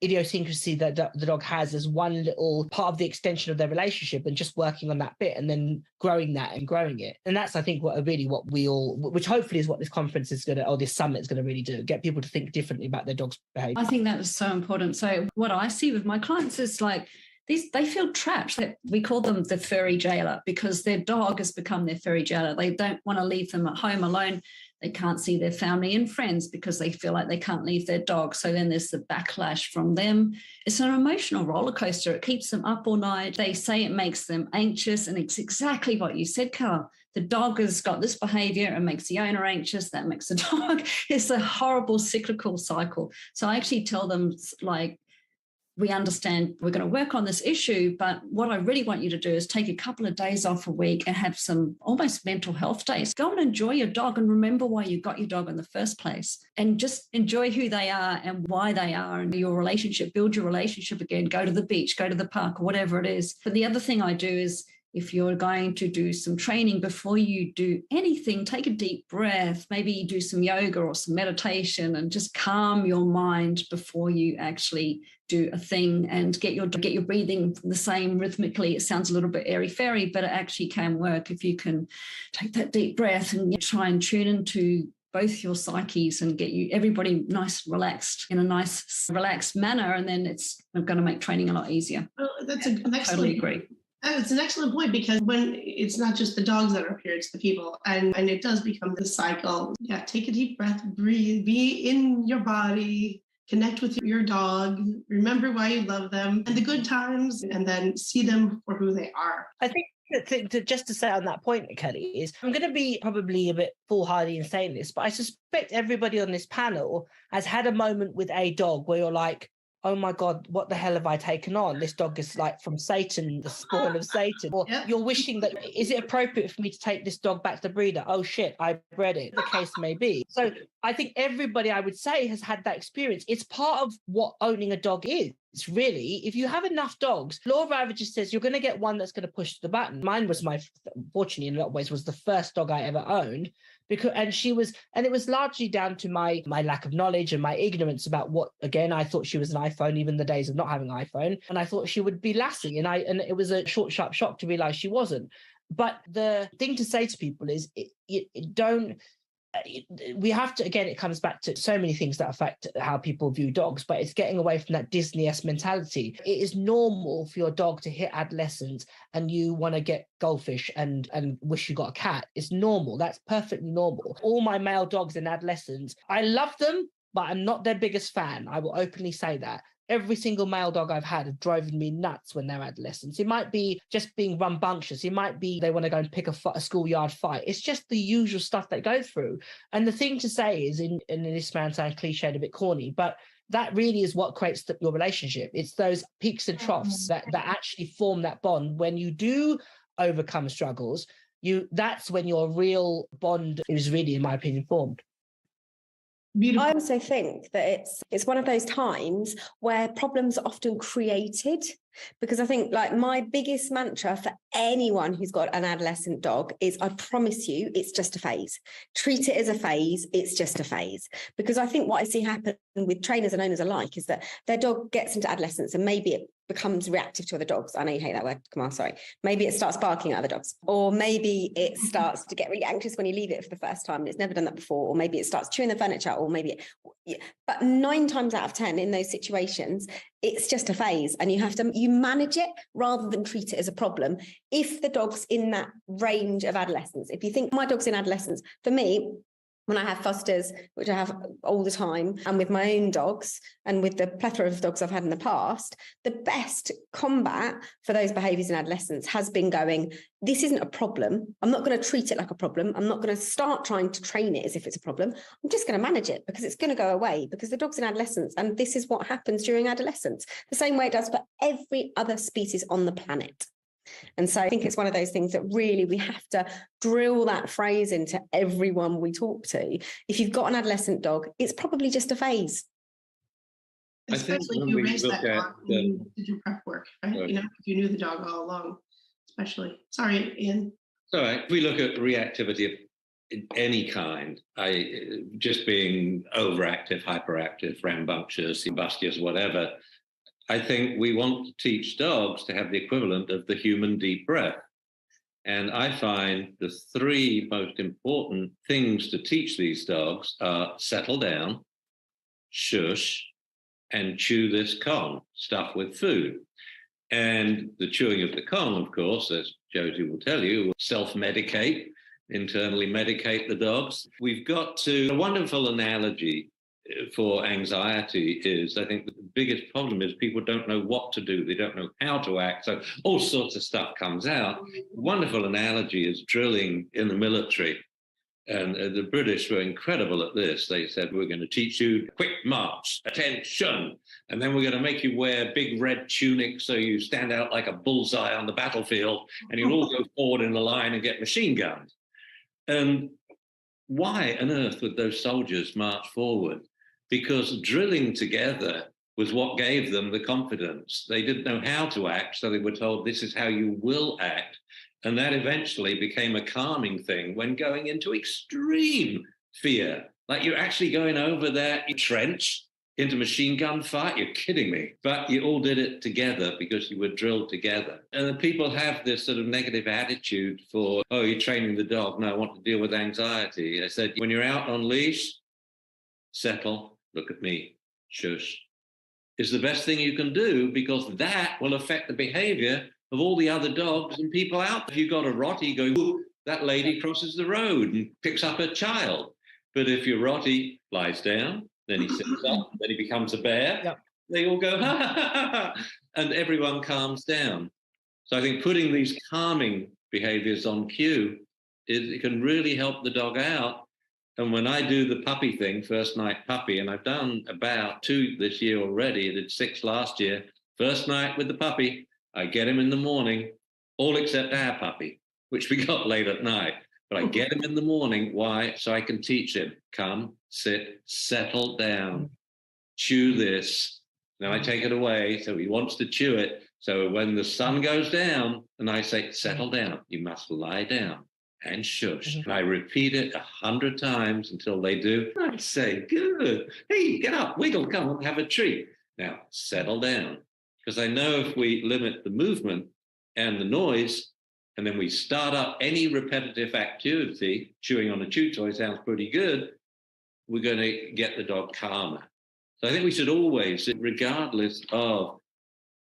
idiosyncrasy that the dog has as one little part of the extension of their relationship and just working on that bit and then growing it. And that's, I think, which hopefully is what this conference is this summit is going to really do, get people to think differently about their dog's behavior. I think that is so important. So what I see with my clients is like, they feel trapped. We call them the furry jailer because their dog has become their furry jailer. They don't want to leave them at home alone. They can't see their family and friends because they feel like they can't leave their dog. So then there's the backlash from them. It's an emotional roller coaster. It keeps them up all night. They say it makes them anxious. And it's exactly what you said, Carl. The dog has got this behavior and makes the owner anxious. That makes the dog. It's a horrible cyclical cycle. So I actually tell them, like, we understand we're going to work on this issue, but what I really want you to do is take a couple of days off a week and have some almost mental health days. Go and enjoy your dog and remember why you got your dog in the first place, and just enjoy who they are and why they are and your relationship. Build your relationship again. Go to the beach, go to the park, or whatever it is. But the other thing I do is, if you're going to do some training, before you do anything, take a deep breath, maybe do some yoga or some meditation and just calm your mind before you actually do a thing, and get your breathing the same rhythmically. It sounds a little bit airy-fairy, but it actually can work if you can take that deep breath and try and tune into both your psyches and get everybody nice, relaxed in a nice, relaxed manner. And then it's going to make training a lot easier. Well, that's an excellent. Totally agree. It's an excellent point, because when it's not just the dogs that are here, it's the people. And it does become the cycle. Yeah, take a deep breath, breathe, be in your body, connect with your dog, remember why you love them and the good times, and then see them for who they are. I think just to say on that point, Kelly, is I'm going to be probably a bit foolhardy in saying this, but I suspect everybody on this panel has had a moment with a dog where you're like, oh my God, what the hell have I taken on? This dog is like from Satan, the spawn of Satan. Or you're wishing that, is it appropriate for me to take this dog back to the breeder? Oh shit, I bred it. The case may be. So I think everybody, I would say, has had that experience. It's part of what owning a dog is. It's really, if you have enough dogs, law of averages says you're going to get one that's going to push the button. Mine was fortunately in a lot of ways, was the first dog I ever owned. And it was largely down to my lack of knowledge and my ignorance about what, again, I thought she was an iPhone, even the days of not having an iPhone. And I thought she would be Lassie. And it was a short, sharp shock to realize she wasn't. But the thing to say to people is we have to, again, it comes back to so many things that affect how people view dogs, but it's getting away from that Disney-esque mentality. It is normal for your dog to hit adolescence and you want to get goldfish and wish you got a cat. It's normal. That's perfectly normal. All my male dogs in adolescence, I love them, but I'm not their biggest fan. I will openly say that. Every single male dog I've had have driven me nuts when they're adolescents. It might be just being rambunctious. It might be they want to go and pick a schoolyard fight. It's just the usual stuff they go through. And the thing to say is, and this man sounds cliched, a bit corny, but that really is what creates your relationship. It's those peaks and troughs that actually form that bond. When you do overcome struggles, that's when your real bond is really, in my opinion, formed. Beautiful. I also think that it's one of those times where problems are often created, because I think like my biggest mantra for anyone who's got an adolescent dog is, I promise you, it's just a phase. Treat it as a phase. It's just a phase. Because I think what I see happen with trainers and owners alike is that their dog gets into adolescence and maybe it becomes reactive to other dogs. I know you hate that word, Kamal, sorry. Maybe it starts barking at other dogs, or maybe it starts to get really anxious when you leave it for the first time and it's never done that before, or maybe it starts chewing the furniture, or maybe but 9 times out of 10 in those situations, it's just a phase, and you manage it rather than treat it as a problem. If the dog's in that range of adolescence, if you think my dog's in adolescence, for me, when I have fosters, which I have all the time, and with my own dogs and with the plethora of dogs I've had in the past, the best combat for those behaviours in adolescence has been going, this isn't a problem. I'm not going to treat it like a problem. I'm not going to start trying to train it as if it's a problem. I'm just going to manage it because it's going to go away, because the dog's in adolescence and this is what happens during adolescence, the same way it does for every other species on the planet. And so I think it's one of those things that really we have to drill that phrase into everyone we talk to. If you've got an adolescent dog, it's probably just a phase. Especially if you raised that dog when you did your prep work, right? Sorry. If you knew the dog all along, especially. Sorry, Ian. All right. If we look at reactivity of any kind, just being overactive, hyperactive, rambunctious, imbustious, whatever, I think we want to teach dogs to have the equivalent of the human deep breath. And I find the 3 most important things to teach these dogs are settle down, shush, and chew this Kong, stuff with food. And the chewing of the Kong, of course, as Josie will tell you, will self-medicate, internally medicate the dogs. We've got to, a wonderful analogy for anxiety is, I think the biggest problem is people don't know what to do. They don't know how to act. So all sorts of stuff comes out. A wonderful analogy is drilling in the military. And the British were incredible at this. They said, we're going to teach you quick march, attention. And then we're going to make you wear big red tunics so you stand out like a bullseye on the battlefield and you'll all go forward in a line and get machine guns. And why on earth would those soldiers march forward? Because drilling together was what gave them the confidence. They didn't know how to act, so they were told, this is how you will act. And that eventually became a calming thing when going into extreme fear. Like you're actually going over there, trench, into machine gun fight. You're kidding me. But you all did it together because you were drilled together. And the people have this sort of negative attitude for, oh, you're training the dog. No, I want to deal with anxiety. I said, when you're out on leash, settle, look at me, shush, is the best thing you can do, because that will affect the behavior of all the other dogs and people out. If you've got a Rottie, you go, that lady crosses the road and picks up her child. But if your Rottie lies down, then he sits up, then he becomes a bear, yep. They all go, ha, ha, ha, ha, and everyone calms down. So I think putting these calming behaviors on cue, it can really help the dog out. And when I do the puppy thing, first night puppy, and I've done about 2 this year already, I did 6 last year, first night with the puppy, I get him in the morning, all except our puppy, which we got late at night. But I get him in the morning. Why? So I can teach him, come, sit, settle down, chew this. Then I take it away. So he wants to chew it. So when the sun goes down and I say, settle down, you must lie down and shush. And I repeat it 100 times until they do. I say, good. Hey, get up, wiggle, come on, have a treat. Now, settle down. Because I know if we limit the movement and the noise, and then we start up any repetitive activity, chewing on a chew toy sounds pretty good, we're going to get the dog calmer. So I think we should always, regardless of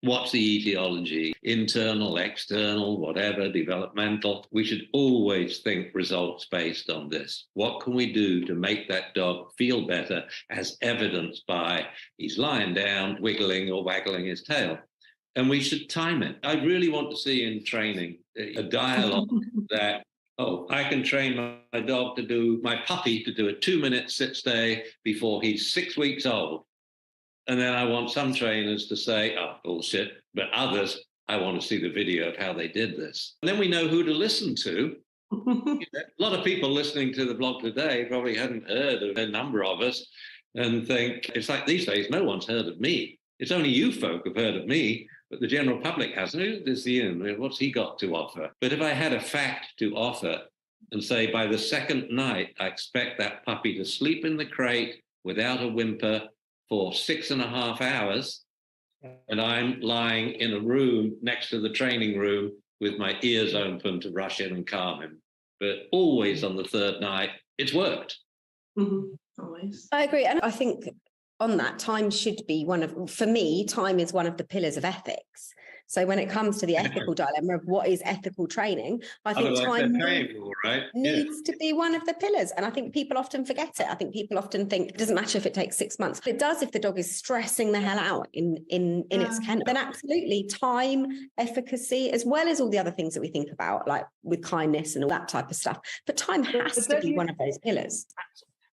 what's the etiology, internal, external, whatever, developmental, we should always think results based on this. What can we do to make that dog feel better, as evidenced by he's lying down, wiggling or waggling his tail? And we should time it. I really want to see in training a dialogue that, oh, I can train my dog to do, my puppy to do a 2-minute sit stay before he's 6 weeks old. And then I want some trainers to say, oh, bullshit. But others, I want to see the video of how they did this. And then we know who to listen to. A lot of people listening to the blog today probably hadn't heard of a number of us and think, it's like these days, no one's heard of me. It's only you folk have heard of me, but the general public hasn't. Who is Ian? What's he got to offer? But if I had a fact to offer and say by the second night, I expect that puppy to sleep in the crate without a whimper for 6.5 hours, and I'm lying in a room next to the training room with my ears open to rush in and calm him. But always on the third night, it's worked. Mm-hmm. Always. I agree. And I think on that, time should be for me, time is one of the pillars of ethics. So when it comes to the ethical dilemma of what is ethical training, I think time needs to be one of the pillars. And I think people often forget it. I think people often think it doesn't matter if it takes 6 months. But it does if the dog is stressing the hell out in its kennel. Then absolutely time, efficacy, as well as all the other things that we think about, like with kindness and all that type of stuff. But time has to be one of those pillars.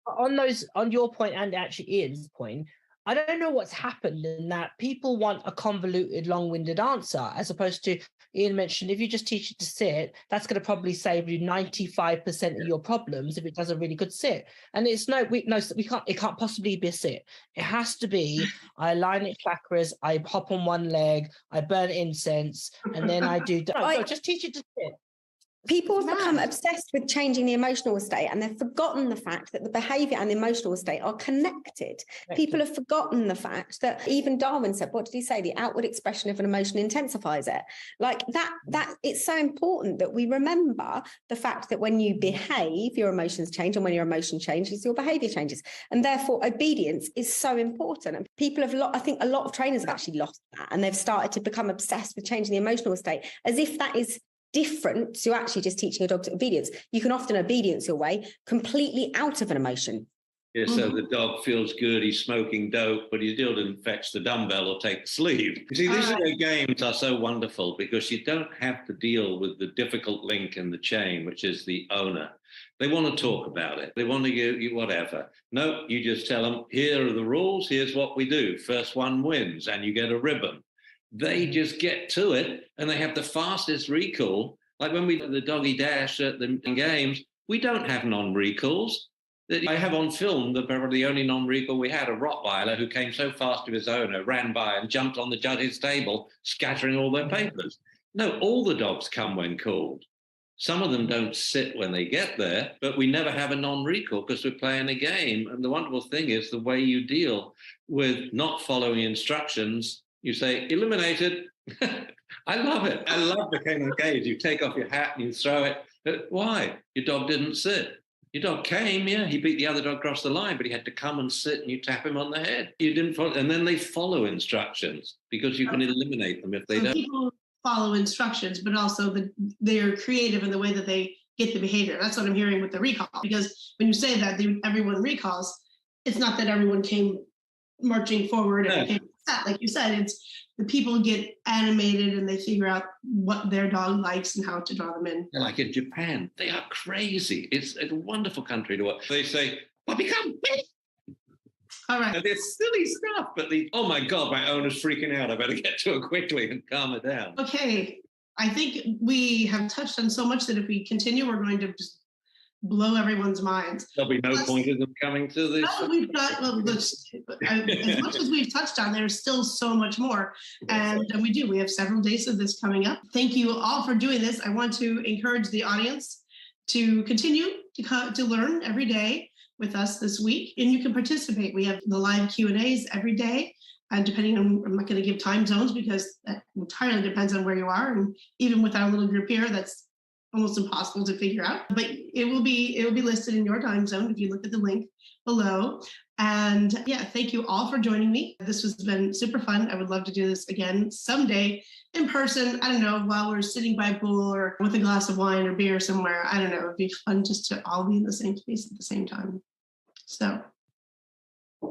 On your point and actually Ian's point, I don't know what's happened in that people want a convoluted, long-winded answer, as opposed to, Ian mentioned, if you just teach it to sit, that's going to probably save you 95% of your problems if it does a really good sit. And it's it can't possibly be a sit. It has to be, I align it chakras, I hop on one leg, I burn incense, and then I do, just teach it to sit. People have become obsessed with changing the emotional state, and they've forgotten the fact that the behavior and the emotional state are connected. People have forgotten the fact that even Darwin said, what did he say? The outward expression of an emotion intensifies it. Like that it's so important that we remember the fact that when you behave, your emotions change, and when your emotion changes, your behavior changes. And therefore, obedience is so important. And people have, I think a lot of trainers have actually lost that, and they've started to become obsessed with changing the emotional state as if that is different to actually just teaching a dog to obedience. You can often obedience your way completely out of an emotion. Yeah, so the dog feels good, he's smoking dope, but he still didn't fetch the dumbbell or take the sleeve. You see, these games are so wonderful because you don't have to deal with the difficult link in the chain, which is the owner. They want to talk about it. They want to give you whatever. No, you just tell them, here are the rules, here's what we do. First one wins, and you get a ribbon. They just get to it, and they have the fastest recall. Like when we do the doggy dash at the games, we don't have non-recalls. I have on film probably the only non-recall we had, a Rottweiler who came so fast to his owner, ran by and jumped on the judge's table, scattering all their papers. No, all the dogs come when called. Some of them don't sit when they get there, but we never have a non-recall because we're playing a game. And the wonderful thing is the way you deal with not following instructions. You say, eliminated. I love it. I love the kind of games. You take off your hat and you throw it. But why? Your dog didn't sit. Your dog came, he beat the other dog across the line, but he had to come and sit and you tap him on the head. You didn't follow. And then they follow instructions because you can eliminate them if they don't. People follow instructions, but also they're creative in the way that they get the behavior. That's what I'm hearing with the recall. Because when you say that everyone recalls, it's not that everyone came marching forward and became set. Like you said, it's the people get animated and they figure out what their dog likes and how to draw them in. Like in Japan, they are crazy. It's a wonderful country to watch. They say, well, become big. All right. And it's silly stuff, but oh my God, my owner's freaking out. I better get to her quickly and calm her down. Okay. I think we have touched on so much that if we continue, we're going to just blow everyone's minds. There'll be no point in them coming to this. No, we've got, as much as we've touched on, there's still so much more. And we have several days of this coming up. Thank you all for doing this. I want to encourage the audience to continue to learn every day with us this week. And you can participate. We have the live Q&As every day. And depending on, I'm not going to give time zones because that entirely depends on where you are. And even with our little group here, that's almost impossible to figure out, but it will be listed in your time zone if you look at the link below. And thank you all for joining me. This has been super fun. I would love to do this again someday in person. I don't know, while we're sitting by a pool or with a glass of wine or beer somewhere. I don't know. It'd be fun just to all be in the same space at the same time. So.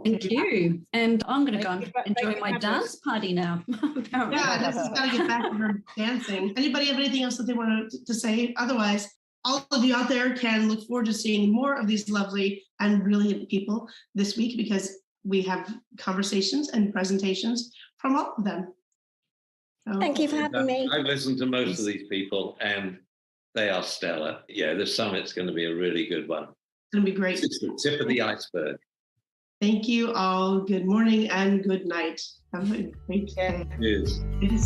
Thank you. And I'm going to go and enjoy my dance party now. Yeah, Ness has got to get back to her dancing. Anybody have anything else that they want to say? Otherwise, all of you out there can look forward to seeing more of these lovely and brilliant people this week because we have conversations and presentations from all of them. So, thank you for having me. I've listened to most of these people and They are stellar. Yeah, the summit's going to be a really good one. It's going to be great. It's the tip of the iceberg. Thank you all. Good morning and good night. Have a great day. Cheers. Good to see you.